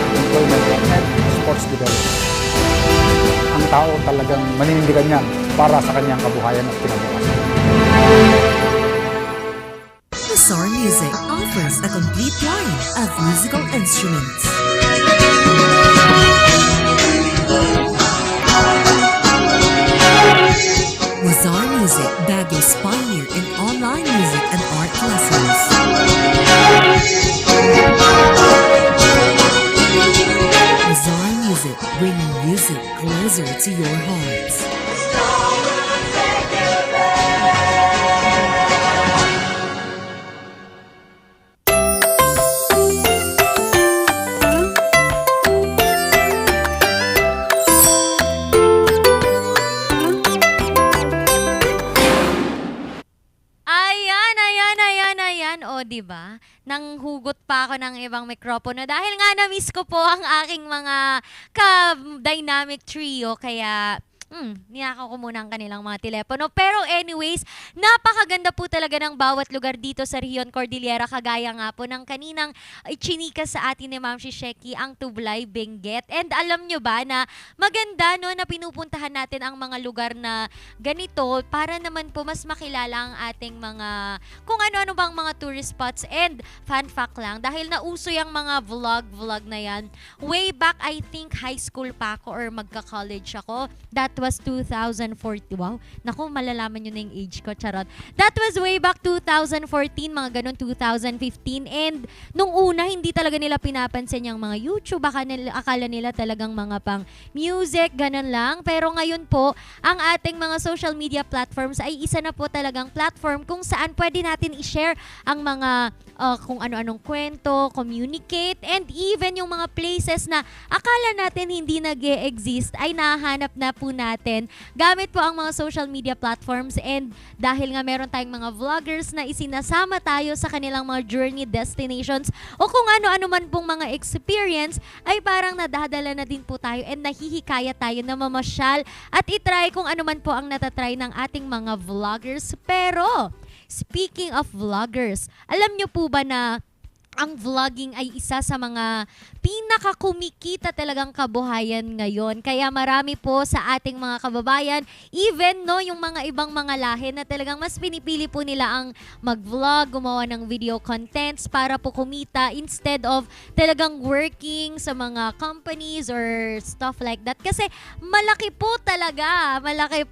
Speaker 23: employment, and sports development. Ang tao talagang maninindigan niya para sa kanyang kabuhayan at kinabukasan.
Speaker 24: Bazaar Music offers a complete line of musical instruments. Bazaar Music, Baguio's pioneer in online music and art lessons. Bazaar Music, bringing music closer to your hearts.
Speaker 4: O, diba? Nang hugot pa ako ng ibang mikropono dahil nga na-miss ko po ang aking mga ka-dynamic trio. Kaya, niyakaw ko muna ang kanilang mga telepono. Pero anyways, napakaganda po talaga ng bawat lugar dito sa Rehiyon Cordillera. Kagaya nga po ng kaninang chinika sa atin ni Ma'am Shisheki, ang Tublay, Benguet. And alam nyo ba na maganda no, na pinupuntahan natin ang mga lugar na ganito para naman po mas makilala ang ating mga, kung ano-ano bang mga tourist spots. And fun fact lang, dahil nauso yung mga vlog na yan, way back I think high school pa ako or magka-college ako. That was 2014. Wow, naku, malalaman nyo na yung age ko, charot. That was way back 2014, mga ganun 2015. And nung una, hindi talaga nila pinapansin yung mga YouTube. Akala nila talagang mga pang music, ganun lang. Pero ngayon po, ang ating mga social media platforms ay isa na po talagang platform kung saan pwede natin i-share ang mga kung ano-anong kwento, communicate, and even yung mga places na akala natin hindi nag-e-exist ay nahanap na po natin gamit po ang mga social media platforms. And dahil nga meron tayong mga vloggers na isinasama tayo sa kanilang mga journey destinations o kung ano-ano man pong mga experience, ay parang nadadala na din po tayo and nahihikaya tayo na mamasyal at itry kung ano man po ang natatry ng ating mga vloggers. Pero speaking of vloggers, alam nyo po ba na ang vlogging ay isa sa mga pinakakumikita talagang kabuhayan ngayon. Kaya marami po sa ating mga kababayan, even no, yung mga ibang mga lahi na talagang mas pinipili po nila ang mag-vlog, gumawa ng video contents para po kumita instead of talagang working sa mga companies or stuff like that. Kasi malaki po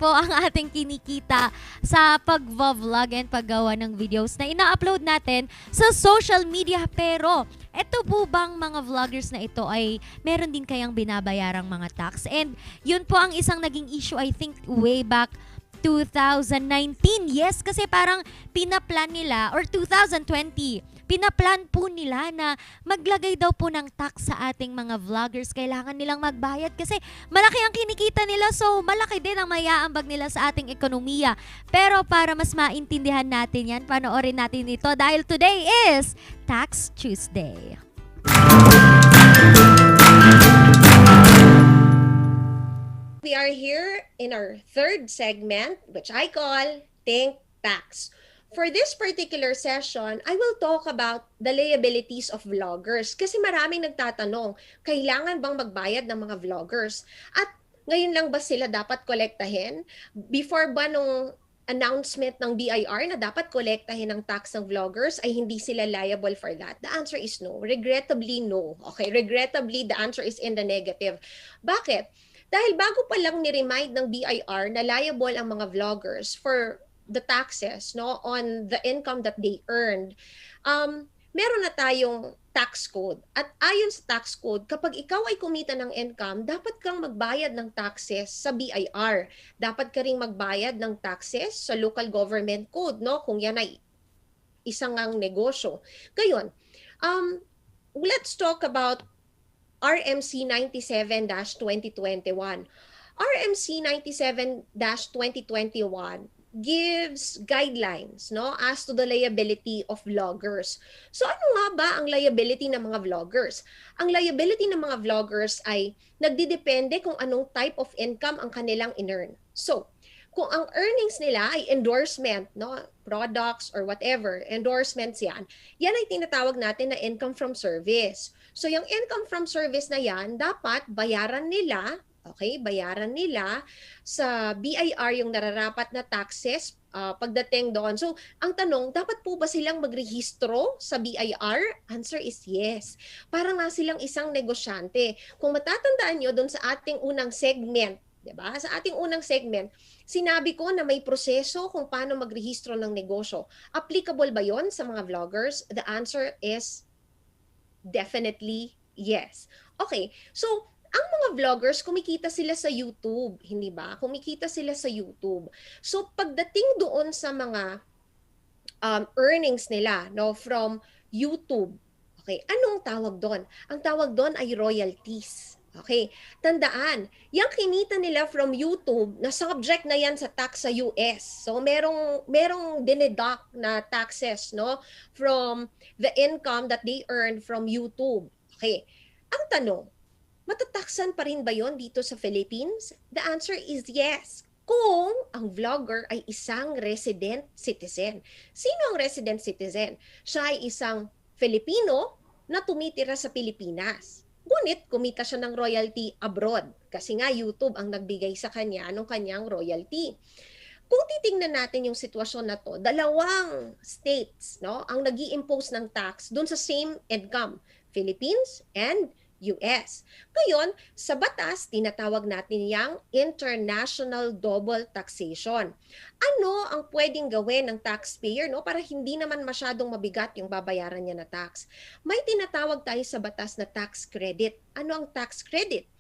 Speaker 4: ang ating kinikita sa pag-vlog and paggawa ng videos na ina-upload natin sa social media. Pero eto po bang mga vloggers na ito ay meron din kayang binabayarang mga tax? And yun po ang isang naging issue I think way back 2019. Yes, kasi parang pinaplan nila, or 2020, pinaplan po nila na maglagay daw po ng tax sa ating mga vloggers. Kailangan nilang magbayad kasi malaki ang kinikita nila, so malaki din ang maiaambag nila sa ating ekonomiya. Pero para mas maintindihan natin yan, panoorin natin ito dahil today is Tax Tuesday.
Speaker 1: we are here in our third segment, which I call Think Tax. For this particular session, I will talk about the liabilities of vloggers kasi maraming nagtatanong, kailangan bang magbayad ng mga vloggers? At ngayon lang ba sila dapat kolektahin? Before ba nung announcement ng BIR na dapat kolektahin ng tax ng vloggers ay hindi sila liable for that? The answer is no. Regrettably, no. Okay, regrettably, the answer is in the negative. Bakit? Dahil bago pa lang ni-remind ng BIR na liable ang mga vloggers for the taxes no on the income that they earned, meron na tayong tax code. At ayon sa tax code, kapag ikaw ay kumita ng income, dapat kang magbayad ng taxes sa BIR. Dapat ka ring magbayad ng taxes sa local government code, no? Kung yan ay isang ang negosyo. Gayon, let's talk about RMC 97-2021. RMC 97-2021 gives guidelines no as to the liability of vloggers. So ano nga ba ang liability ng mga vloggers? Ang liability ng mga vloggers ay nagdidepende kung anong type of income ang kanilang in-earn. So, kung ang earnings nila ay endorsement, no, products or whatever, endorsements yan ay tinatawag natin na income from service. So yung income from service na yan, dapat bayaran nila, okay, bayaran nila sa BIR yung nararapat na taxes pagdating doon. So ang tanong, dapat po ba silang magrehistro sa BIR? Answer is yes. Para nga silang isang negosyante. Kung matatandaan nyo doon sa ating unang segment, diba? Sa ating unang segment, sinabi ko na may proseso kung paano magrehistro ng negosyo. Applicable ba yon sa mga vloggers? The answer is definitely yes. Okay, so ang mga vloggers, kumikita sila sa YouTube, hindi ba? Kumikita sila sa YouTube. So pagdating doon sa mga earnings nila no, from YouTube, okay, anong tawag doon? Ang tawag doon ay royalties. Okay, tandaan, yung kinita nila from YouTube, na subject na yan sa tax sa US. So merong dineduct na taxes no from the income that they earn from YouTube. Okay, ang tanong, matataksan pa rin ba yon dito sa Philippines? The answer is yes. Kung ang vlogger ay isang resident citizen. Sino ang resident citizen? Siya ay isang Filipino na tumitira sa Pilipinas. Ngunit kumita siya ng royalty abroad kasi nga YouTube ang nagbigay sa kanya ng kanyang royalty. Kung titingnan natin yung sitwasyon na to, dalawang states no, ang nag-i-impose ng tax doon sa same income, Philippines and US. Ngayon, sa batas, tinatawag natin yang international double taxation. Ano ang pwedeng gawin ng taxpayer no, para hindi naman masyadong mabigat yung babayaran niya na tax? May tinatawag tayo sa batas na tax credit. Ano ang tax credit?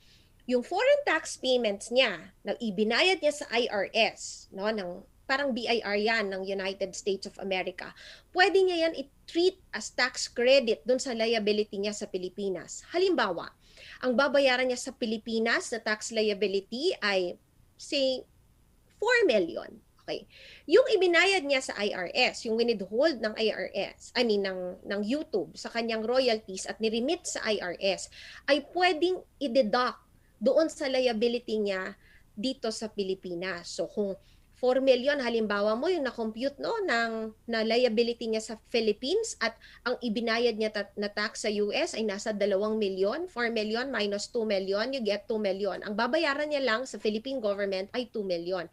Speaker 1: Yung foreign tax payments niya na ibinayad niya sa IRS, no, ng parang BIR yan ng United States of America, pwede niya yan i-treat as tax credit dun sa liability niya sa Pilipinas. Halimbawa, ang babayaran niya sa Pilipinas na tax liability ay, say, 4 million. Okay. Yung ibinayad niya sa IRS, yung winidhold ng IRS, ng YouTube sa kanyang royalties at niremit sa IRS, ay pwedeng i-deduct doon sa liability niya dito sa Pilipinas. So kung 4 million, halimbawa mo yung na-compute no, na liability niya sa Philippines at ang ibinayad niya na tax sa US ay nasa 2 million, 4 million minus 2 million, you get 2 million. Ang babayaran niya lang sa Philippine government ay 2 million.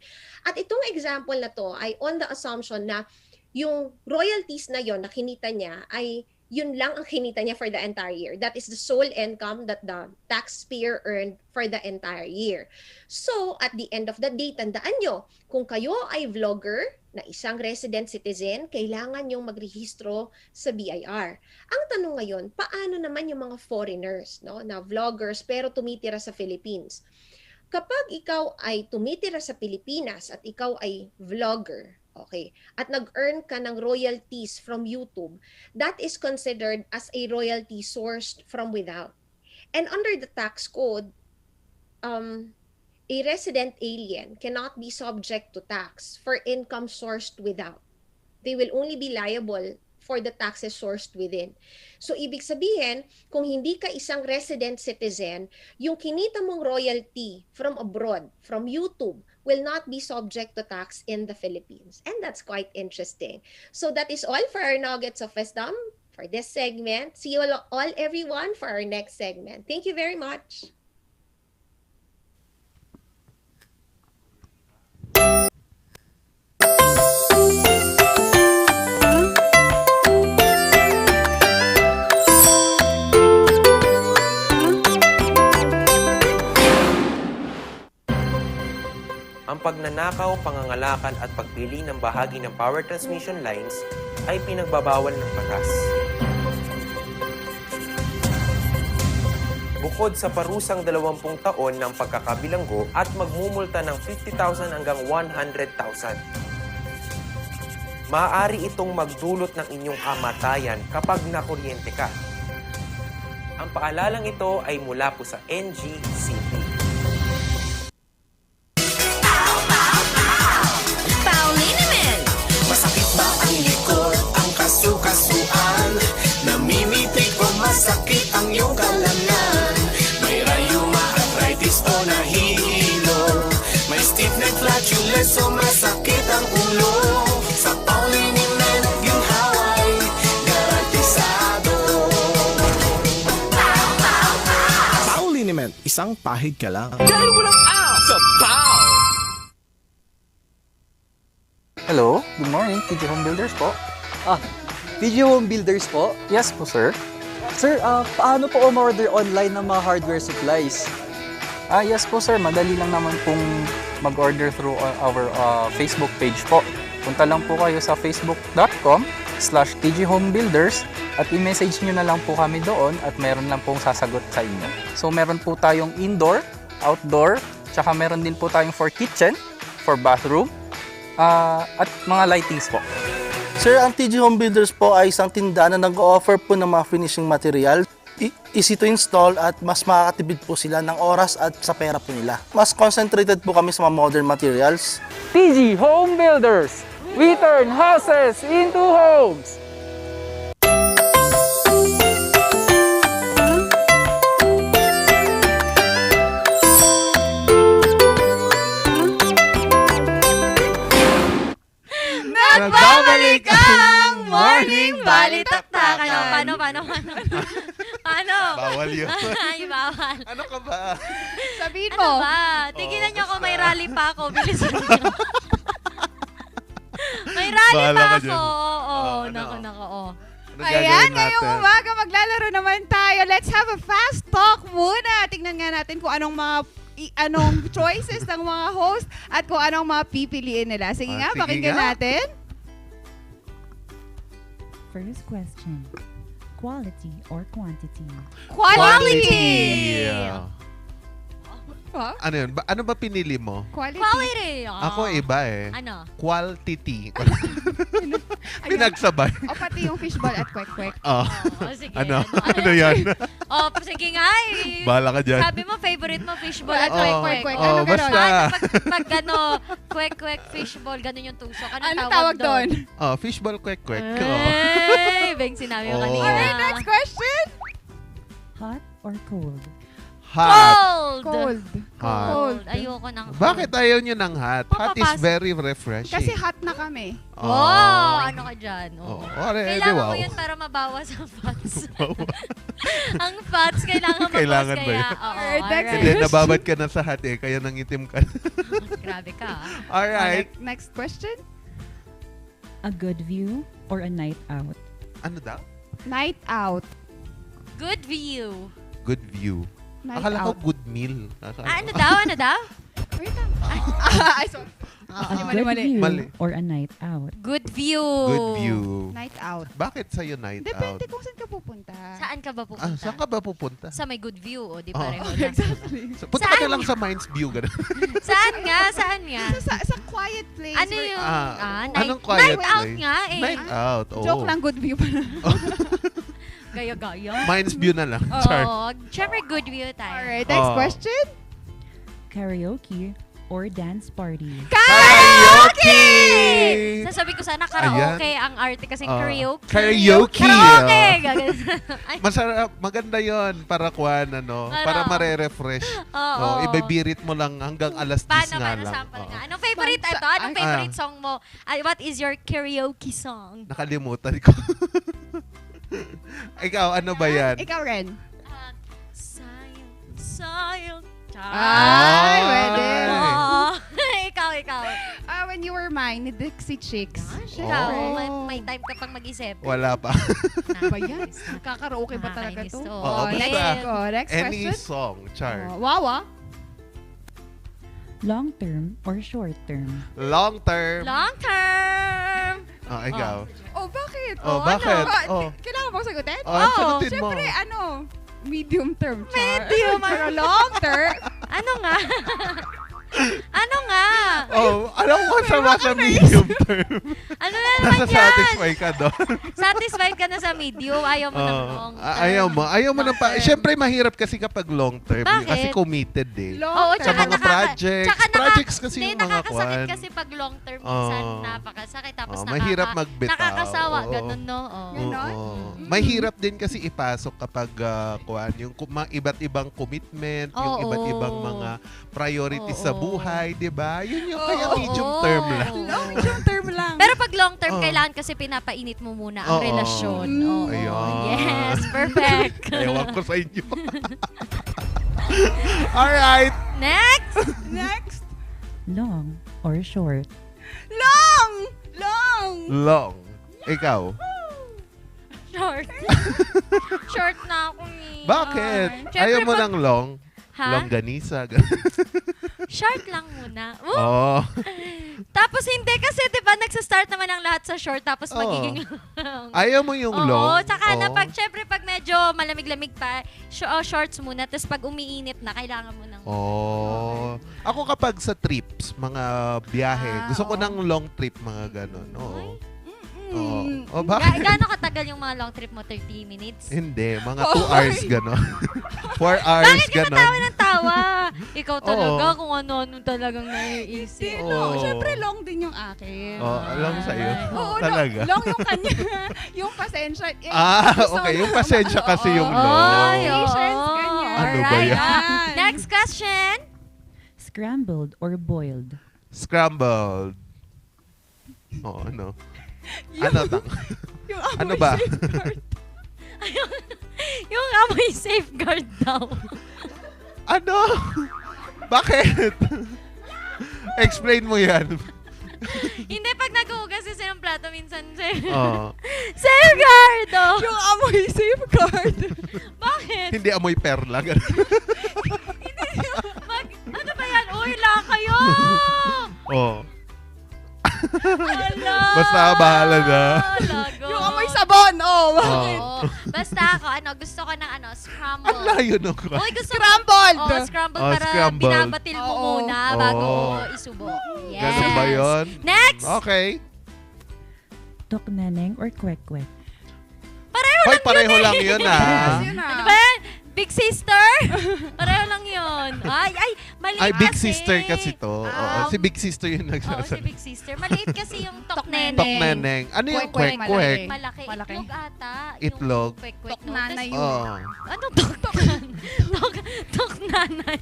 Speaker 1: At itong example na to ay on the assumption na yung royalties na yon na kinita niya ay yun lang ang kinita niya for the entire year. That is the sole income that the taxpayer earned for the entire year. So, at the end of the day, tandaan nyo, kung kayo ay vlogger na isang resident citizen, kailangan yung magrehistro sa BIR. Ang tanong ngayon, paano naman yung mga foreigners, no, na vloggers pero tumitira sa Philippines? Kapag ikaw ay tumitira sa Pilipinas at ikaw ay vlogger, okay, at nag-earn ka ng royalties from YouTube, that is considered as a royalty sourced from without. And under the tax code, a resident alien cannot be subject to tax for income sourced without. They will only be liable for the taxes sourced within. So ibig sabihin, kung hindi ka isang resident citizen, yung kinita mong royalty from abroad, from YouTube, will not be subject to tax in the Philippines. And that's quite interesting. So that is all for our nuggets of wisdom for this segment. See you all everyone for our next segment. Thank you very much.
Speaker 21: Ang pagnanakaw, pangangalakal at pagpili ng bahagi ng power transmission lines ay pinagbabawal ng batas. Bukod sa parusang 20 taon ng pagkakabilanggo at magmumulta ng 50,000 hanggang 100,000. Maaari itong magdulot ng inyong kamatayan kapag nakuryente ka. Ang paalalang ito ay mula po sa NGCP.
Speaker 22: Masakit ba ang likod, ang kasukasuan? Namimitig o masakit ang iyong kalamnan? May rayuma, arthritis o nahihilo? May stiff neck, flatulence o masakit ang ulo? Sa Pauliniment, ginhaway, garantisado.
Speaker 2: Pauliniment, isang pahid ka lang.
Speaker 22: Dahil walang out sa POW!
Speaker 3: Hello, good morning, TG Home Builders po. TG Home Builders po? Yes po, sir. Sir, paano po order online ng mga hardware supplies? Yes po, sir. Madali lang naman pong mag-order through our Facebook page po. Punta lang po kayo sa facebook.com/tghomebuilders at i-message nyo na lang po kami doon at meron lang pong sasagot sa inyo. So, meron po tayong indoor, outdoor, tsaka meron din po tayong for kitchen, for bathroom, at mga lightings po.
Speaker 6: Sir, ang TG Home Builders po ay isang tindahan na nag-o-offer po ng mga finishing material. Easy to install at mas makakatipid po sila ng oras at sa pera po nila. Mas concentrated po kami sa mga modern materials.
Speaker 3: TG Home Builders, we turn houses into homes!
Speaker 4: Nagbabalik ang Morning Balitaktakan. Paano?
Speaker 7: Bawal yun.
Speaker 4: Ay, bawal.
Speaker 7: Ano ka ba?
Speaker 5: Sabihin mo.
Speaker 4: Ano ba? Tigilan niyo ako, may rally pa ako. Bilisan niyo. May rally
Speaker 7: Bahala
Speaker 4: pa
Speaker 7: ka
Speaker 4: ako.
Speaker 7: dyan.
Speaker 4: Oo,
Speaker 7: Ano?
Speaker 4: nako.
Speaker 5: Ayan, ngayong umaga maglalaro naman tayo. Let's have a fast talk muna. Tingnan nga natin kung anong choices ng mga host at kung anong mga pipiliin nila. Sige nga,
Speaker 7: sige
Speaker 5: pakinggan
Speaker 7: nga.
Speaker 5: natin.
Speaker 25: First question. Quality or quantity?
Speaker 5: Quality!
Speaker 7: Ano yun? Ano ba pinili mo?
Speaker 5: Quality.
Speaker 7: Ako iba eh.
Speaker 4: Ano?
Speaker 7: Quality. Pinagsabay.
Speaker 5: O pati yung fishball at kwek-kwek.
Speaker 4: Sige.
Speaker 7: Ano yan?
Speaker 4: Sige nga eh.
Speaker 7: Bahala ka dyan.
Speaker 4: Sabi mo, favorite mo fishball at
Speaker 5: kwek-kwek.
Speaker 4: kwek-kwek.
Speaker 7: Ano ganon? Basta.
Speaker 4: Pag kwek-kwek fishball, ganun yung tusok.
Speaker 5: Ano tawag doon?
Speaker 7: Fishball kwek-kwek.
Speaker 4: Ay, Beng, sinabi mo kanina.
Speaker 5: Alright, next question.
Speaker 25: Hot or cold?
Speaker 7: Hot.
Speaker 5: Cold.
Speaker 7: Hot.
Speaker 4: Ayoko ng hot.
Speaker 7: Bakit ayaw nyo ng hot? Hot is very refreshing.
Speaker 5: Kasi hot na kami.
Speaker 4: Ano ka dyan?
Speaker 7: wow.
Speaker 4: Kailangan mo yun para mabawas ang fats. Ang fats, kailangan
Speaker 7: Kailangan
Speaker 4: mabawas
Speaker 7: ba
Speaker 4: kaya.
Speaker 7: yun?
Speaker 4: Alright.
Speaker 7: Hindi, nababad ka na sa hot eh, kaya nangitim ka.
Speaker 4: Grabe ka.
Speaker 7: Alright.
Speaker 5: Next question.
Speaker 25: A good view or a night out?
Speaker 7: Ano daw?
Speaker 5: Night out.
Speaker 4: Good view.
Speaker 7: Good view.
Speaker 5: Night
Speaker 7: Akala
Speaker 5: out.
Speaker 7: ko good meal.
Speaker 4: Ano daw?
Speaker 5: Wait lang. Ay, sorry.
Speaker 25: Good view or a night out?
Speaker 4: Good view.
Speaker 7: Good view.
Speaker 5: Night out.
Speaker 7: Bakit sa'yo night
Speaker 5: Depende
Speaker 7: out?
Speaker 5: kung saan ka pupunta.
Speaker 4: Saan ka ba pupunta?
Speaker 7: Saan ka ba pupunta?
Speaker 4: Sa may good view, o di
Speaker 7: Oh.
Speaker 4: pareho na.
Speaker 5: Exactly.
Speaker 7: Punta ka na lang sa Mines View. Ganun.
Speaker 4: Saan nga?
Speaker 5: Sa quiet place.
Speaker 4: Ano yung...
Speaker 7: Anong quiet
Speaker 4: night out
Speaker 7: place?
Speaker 4: nga eh.
Speaker 7: Night out, oo.
Speaker 5: Joke lang, good view pa na.
Speaker 4: Gaya-gaya.
Speaker 7: Mines View na lang.
Speaker 4: Oo. Siyempre good view tayo.
Speaker 5: Alright, next question.
Speaker 25: Karaoke or dance party?
Speaker 7: Karaoke!
Speaker 4: Sasabi ko sana karaoke ang arte kasing karaoke.
Speaker 7: Karaoke!
Speaker 4: Karaoke!
Speaker 7: Masarap, maganda yon para kuan, para mare-refresh. Ibibirit mo lang hanggang alas 10 nga lang.
Speaker 4: Sample nga. Anong favorite ito? Anong favorite song mo? What is your karaoke song?
Speaker 7: Nakalimutan ko. Ikaw, ano ba yan?
Speaker 5: Ikaw rin.
Speaker 4: Sayang.
Speaker 5: Ay, pwede.
Speaker 4: Ikaw.
Speaker 5: When You Were Mine, ni Dixie Chicks.
Speaker 4: Ikaw, may time ka pang mag-isip.
Speaker 7: Wala pa.
Speaker 5: Ba yan? Kakaroke ba talaga to? Next
Speaker 7: Any
Speaker 5: question.
Speaker 7: song, Char.
Speaker 5: Wawa.
Speaker 25: Long term or short term?
Speaker 7: Long term.
Speaker 4: Long term.
Speaker 7: Ikaw.
Speaker 5: Bakit?
Speaker 7: Bakit?
Speaker 5: Kailangan bang sagutin?
Speaker 7: Sagutin mo.
Speaker 5: Siyempre, medium term.
Speaker 4: Medium.
Speaker 5: Pero long term.
Speaker 4: Ano nga? Ano nga?
Speaker 7: Alam mo masama sa medium term.
Speaker 4: Ano na naman yan?
Speaker 7: Nasa-satisfy ka doon.
Speaker 4: Satisfied ka na sa medium? Ayaw mo ng long term?
Speaker 7: Ayaw mo ng Siyempre, mahirap kasi kapag long term.
Speaker 4: Bakit?
Speaker 7: Kasi committed eh.
Speaker 4: Oo,
Speaker 7: sa mga projects kasi yung mga
Speaker 4: nakakasakit
Speaker 7: kwan.
Speaker 4: kasi pag long term minsan napakasakit. Tapos
Speaker 7: mahirap magbitaw.
Speaker 4: nakakasawa. Ganun, no?
Speaker 7: Mahirap din kasi ipasok kapag yung iba't ibang commitment, yung iba't ibang mga priorities sa buhay, di ba? Yun yung kaya medium term lang.
Speaker 5: Medium term lang.
Speaker 4: Pero pag long term, kailangan kasi pinapainit mo muna ang relasyon.
Speaker 7: Ayun.
Speaker 4: Yes, perfect.
Speaker 7: Ewan ko sa inyo. Alright.
Speaker 5: Next.
Speaker 25: Long or short?
Speaker 7: Long. Ikaw.
Speaker 4: Short. Short na ako ni.
Speaker 7: Bakit? Ayaw mo ng long? Longganisa.
Speaker 4: Short lang muna. Tapos hindi kasi 'di ba nagsa-start naman ang lahat sa short tapos magiging long.
Speaker 7: Ayaw mo yung long?
Speaker 4: Tsaka na syempre pag medyo malamig-lamig pa, shorts muna tapos pag umiinit na kailangan mo ng
Speaker 7: Ako kapag sa trips, mga biyahe, gusto ko ng long trip, mga ganon. Bakit?
Speaker 4: Gaano katagal yung mga long trip mo? 30 minutes?
Speaker 7: Hindi, mga 2 hours ganon. 4 hours
Speaker 4: Bakit
Speaker 7: ganon.
Speaker 4: ka natawa ng tawa? Ikaw talaga kung ano-ano talagang naiisip.
Speaker 5: Siyempre long din yung akin.
Speaker 7: Long sa'yo? Talaga?
Speaker 5: Long yung kanya. Yung pasensya.
Speaker 7: Okay. Yung pasensya kasi yung long.
Speaker 5: Patience, ganyan.
Speaker 7: Ano ba yan?
Speaker 4: Next question.
Speaker 25: Scrambled or boiled?
Speaker 7: Scrambled. Ano? Ano ba?
Speaker 4: Yung amoy safeguard daw.
Speaker 7: Ano? Bakit? Explain mo yan.
Speaker 4: Hindi, pag nag-uugas kasi ng plato minsan,
Speaker 5: safeguard! Yung amoy safeguard.
Speaker 4: Bakit?
Speaker 7: Hindi amoy perla.
Speaker 4: Ano ba yan? Uy, lang kayo!
Speaker 7: Basta bahala na.
Speaker 5: Yung amoy sabon,
Speaker 4: bakit? Basta ako, gusto ko ng scramble.
Speaker 7: Ang layo nung
Speaker 4: Uy, gusto
Speaker 5: scrambled!
Speaker 4: Scramble para binabatil mo muna bago isubo. Yes.
Speaker 7: Ganun ba yun?
Speaker 4: Next!
Speaker 7: Okay.
Speaker 25: Tokneneng or kwek-kwek?
Speaker 7: Pareho lang yun
Speaker 4: Ano ba yan? Big sister? Pareho lang yun. Ay, maliit
Speaker 7: Ay, big
Speaker 4: kasi.
Speaker 7: sister kasi to. Si big sister yung nagsasabi.
Speaker 4: Si big sister. Maliit kasi yung tokneneng.
Speaker 7: Tokneneng. Ano yung kwek-kwek?
Speaker 4: Malaki. Itlog ata.
Speaker 7: Itlog.
Speaker 4: Yung kwek-kwek.
Speaker 5: Toknanay
Speaker 4: yun.
Speaker 5: yun.
Speaker 4: Ano toknanay?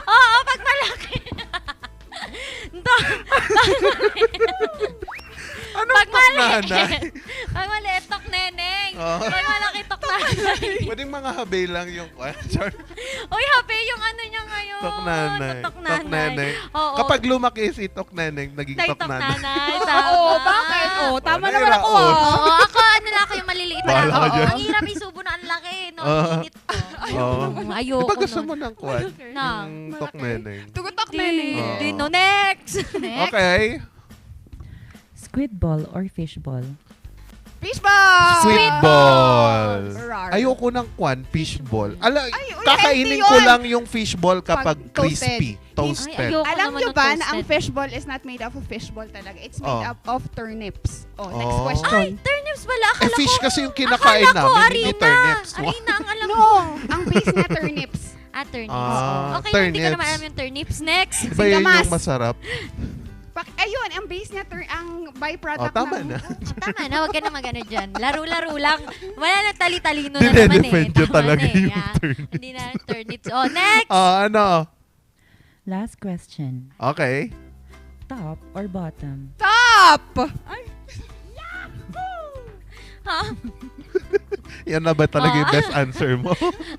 Speaker 4: Oo, pag malaki.
Speaker 7: Anong toknanay?
Speaker 4: Pag maliit, tokneneng. Pag malaki, toknanay.
Speaker 7: Pwedeng mga habe lang yung question.
Speaker 4: Uy, habe yung ano niya ngayon.
Speaker 7: Toknanay. Kapag lumaki si tokneneng, naging toknanay.
Speaker 5: Bakit? Tama naman ako.
Speaker 4: Ako, lang ako yung maliliit na lang. Ang hirap isubo na ang laki. Init ko. Ayoko.
Speaker 7: Diba gusto mo ng kwan?
Speaker 4: Ng
Speaker 7: tokneneng.
Speaker 4: Tokneneng. Next.
Speaker 7: Okay.
Speaker 25: Squid ball or fish ball?
Speaker 5: Fishball!
Speaker 7: Squid ball. Ayoko ng fishball. Kakainin ko lang yung fishball kapag crispy. toasted.
Speaker 4: Ay, ayoko
Speaker 5: Alam
Speaker 4: naman
Speaker 5: nyo
Speaker 4: ng
Speaker 5: ba na
Speaker 4: toasted.
Speaker 5: ang fishball is not made up of fishball talaga. It's made
Speaker 7: Oh.
Speaker 5: up of turnips. Oh, next
Speaker 7: Oh.
Speaker 5: question.
Speaker 4: Ay, turnips wala. Akala
Speaker 7: Fish
Speaker 4: ko,
Speaker 7: kasi yung kinakain
Speaker 4: akala ko,
Speaker 7: namin, hindi
Speaker 4: arena.
Speaker 7: turnips.
Speaker 4: Arena ang alam
Speaker 5: No,
Speaker 4: ko.
Speaker 5: ang base niya turnips.
Speaker 4: Turnips.
Speaker 7: Ah,
Speaker 4: Okay, hindi ko
Speaker 7: turnips.
Speaker 4: naman alam yung turnips. Next.
Speaker 7: Iba yun
Speaker 5: Singkamas.
Speaker 7: yung masarap.
Speaker 5: Ayun, ang base niya, ang byproduct
Speaker 7: Tama
Speaker 5: ng...
Speaker 7: na.
Speaker 4: Tama na, huwag ka na magano dyan. Laro-laro lang. Wala na tali-talino na naman eh.
Speaker 7: Dinedefend nyo
Speaker 4: Tama
Speaker 7: talaga
Speaker 4: na eh,
Speaker 7: yung
Speaker 4: ah.
Speaker 7: turnips.
Speaker 4: Hindi na turnips. Oh, next!
Speaker 7: Ano?
Speaker 25: Last question.
Speaker 7: Okay.
Speaker 25: Top or bottom?
Speaker 5: Top!
Speaker 4: Ha?
Speaker 7: Yan na ba talaga yung best answer mo?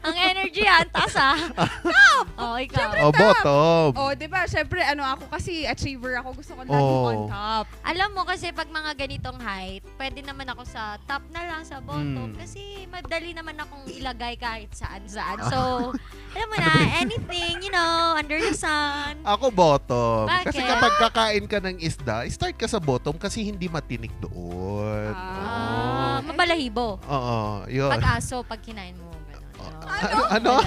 Speaker 4: Ang energy yan, taas ah. Top! Oh, ikaw.
Speaker 7: Bottom.
Speaker 5: Oh, di ba? Syempre, ako kasi achiever ako. Gusto ko laging on top.
Speaker 4: Alam mo kasi pag mga ganitong height, pwede naman ako sa top na lang, sa bottom. Kasi madali naman akong ilagay kahit saan-saan. So, alam mo na, anything, under the sun.
Speaker 7: Ako bottom.
Speaker 4: Bakit?
Speaker 7: Kasi kapag kakain ka ng isda, start ka sa bottom kasi hindi matinik doon.
Speaker 4: Mabalahibo.
Speaker 7: Oo. Yun.
Speaker 4: Pag aso, pag kinain mo.
Speaker 7: Ano?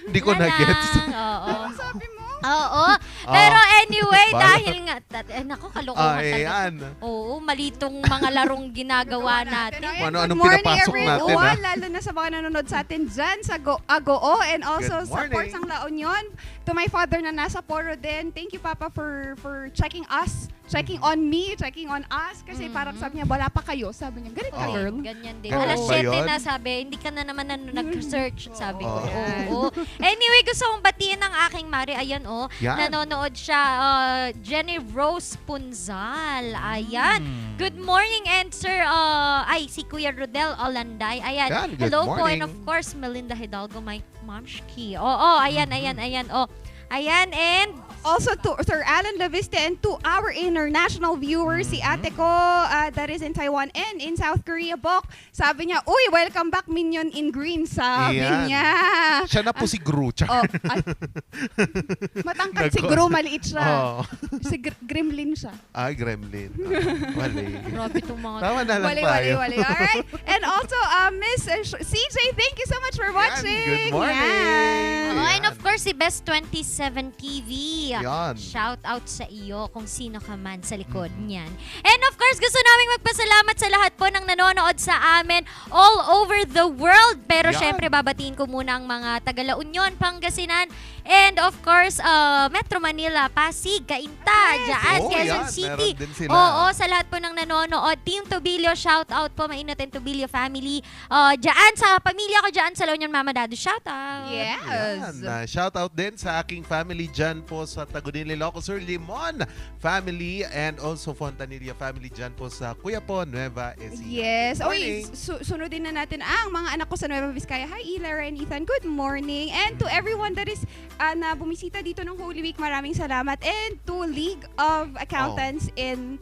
Speaker 7: Hindi ko na-gets.
Speaker 4: Oo.
Speaker 5: Sabi mo?
Speaker 4: Oo. Pero anyway,
Speaker 7: Bala.
Speaker 4: dahil nga, naku, kalokohan
Speaker 7: Ayan.
Speaker 4: talaga. Oo, malitong mga larong ginagawa natin.
Speaker 7: Ano-anong
Speaker 5: Good morning,
Speaker 7: pinapasok natin,
Speaker 5: everyone. Lalo na sa mga nanonood sa atin dyan sa Agoo and also
Speaker 7: Good
Speaker 5: sa
Speaker 7: morning.
Speaker 5: Ports ng La Union. To my father na nasa Poro din. Thank you, Papa, for checking us, checking on me, checking on us. Kasi parang sabi niya, wala pa kayo. Sabi niya, ganit ka, girl.
Speaker 4: Ganyan din.
Speaker 7: Oo.
Speaker 4: Alas
Speaker 7: Ba
Speaker 4: 7
Speaker 7: yun?
Speaker 4: na sabi, hindi ka na naman nag-search, sabi ko.
Speaker 5: Yan.
Speaker 4: Oo. Anyway, gusto kong batiin ng aking Mari. Ayan,
Speaker 7: Yan.
Speaker 4: nanonood siya. Jenny Rose Punzal. Ayan. Good morning, and sir, si Kuya Rodel Olanday. Ayan.
Speaker 7: Yan, good
Speaker 4: Hello po, and
Speaker 7: morning.
Speaker 4: of course, Melinda Hidalgo, my momshki. Ayan. Ayan, and
Speaker 5: Also to Sir Alan Laviste and to our international viewers, si ate ko that is in Taiwan and in South Korea, Bok. Sabi niya, uy, welcome back Minion in Green. Sabi
Speaker 7: Ayan.
Speaker 5: niya.
Speaker 7: Siya na po si Gru.
Speaker 5: Matangkad si Gru, maliit siya.
Speaker 7: Oo.
Speaker 5: Si Gremlin siya.
Speaker 7: Ay, gremlin. Wali.
Speaker 4: grabe itong mga...
Speaker 7: Tama na lang
Speaker 5: Wali.
Speaker 7: tayo.
Speaker 5: Alright. And also, Miss CJ, thank you so much for watching.
Speaker 7: Good morning.
Speaker 5: Yan.
Speaker 4: And of course, si Best 27 TV.
Speaker 7: Yan.
Speaker 4: Shout out sa iyo kung sino ka man sa likod niyan. And of course, gusto naming magpasalamat sa lahat po ng nanonood sa amin all over the world. Pero
Speaker 7: Yan.
Speaker 4: syempre, babatiin ko muna ang mga taga La Union, Pangasinan, and of course, Metro Manila, Pasig, Cainta, Diyaan,
Speaker 7: Oh,
Speaker 4: Quezon
Speaker 7: yan.
Speaker 4: City.
Speaker 7: Meron din sila.
Speaker 4: Oo, sa lahat po ng nanonood. Team Tobilio, shout out po, mainit and Tobilio family. Diyaan sa pamilya ko, dyan sa La Union, Mama Dado, shout out.
Speaker 5: Yes.
Speaker 7: Shout out din sa aking family dyan po sa Tagunin Ilocos Sur, Limon family, and also Fontanilla family dyan po sa Cuyapo, Nueva Ecija.
Speaker 5: Yes. Oy, sunodin na natin ang mga anak ko sa Nueva Vizcaya. Hi, Ilara and Ethan. Good morning. And to everyone that is na bumisita dito ng Holy Week, maraming salamat. And to League of Accountants in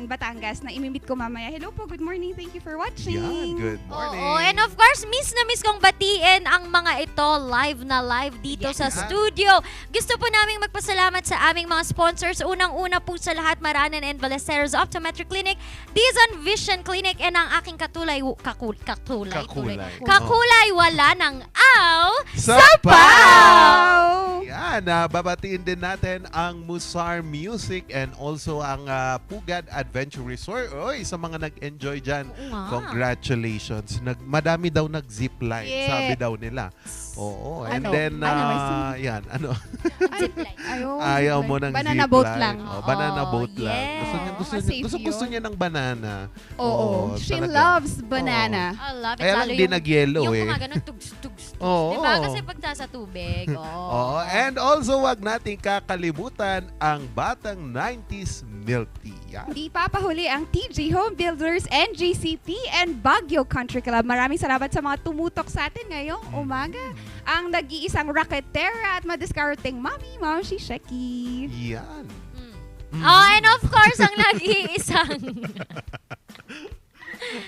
Speaker 5: Batangas na imimit ko mamaya. Hello po, good morning. Thank you for watching.
Speaker 7: Yan, good morning.
Speaker 4: Oo, and of course, miss na miss kong batiin ang mga ito live na live dito sa studio. Gusto po naming magpasalamat sa aming mga sponsors. Unang-una po sa lahat, Maranan and Ballesteros Optometric Clinic, Dizon Vision Clinic, and ang aking kakulay wala ng aw
Speaker 7: sa
Speaker 4: pau!
Speaker 7: Yan, babatiin din natin ang Musar Music and also ang Pugad Adventure Resort. Oy, sa mga nag-enjoy dyan, congratulations. Madami daw nag-zipline, sabi daw nila. Oo, and then, yan, ano? Ayaw mo ng
Speaker 5: banana
Speaker 7: zipline.
Speaker 5: boat lang.
Speaker 7: Banana boat lang.
Speaker 5: Yes.
Speaker 7: Gusto niya ng banana.
Speaker 5: Oo, she
Speaker 7: talaga.
Speaker 5: loves banana.
Speaker 4: I love it.
Speaker 7: Kaya lang
Speaker 4: Lalo
Speaker 7: di nag-yellow
Speaker 4: yung
Speaker 7: eh.
Speaker 4: mga ganun, tugs.
Speaker 7: Oo.
Speaker 4: Diba? Kasi pag nasa tubig.
Speaker 7: Oo. And also, wag nating kakalimutan ang batang 90s milk tea. Yan.
Speaker 5: Di papahuli ang TG Home Builders, NGCP, and Baguio Country Club. Maraming salamat sa mga tumutok sa atin ngayong umaga. Ang nag-iisang raketera at madiskarteng Ma'am si Sheki.
Speaker 7: Yan.
Speaker 4: Oh, and of course, ang nag-iisang...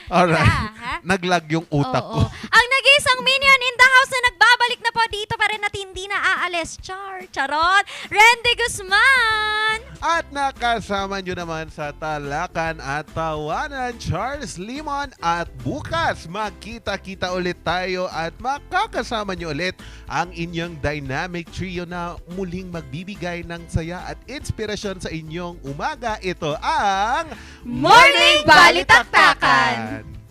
Speaker 7: Alright. Naglag yung utak ko.
Speaker 4: Ang nag-iisang minion in the house na nagbabalik na po dito pa pa rin at hindi na aalis. Charot! Randy Guzman!
Speaker 7: At nakasama nyo naman sa Talakan at Tawanan, Charles Limon. At bukas, magkita-kita ulit tayo at makakasama nyo ulit ang inyong dynamic trio na muling magbibigay ng saya at inspirasyon sa inyong umaga. Ito ang
Speaker 4: Morning Balitaktakan!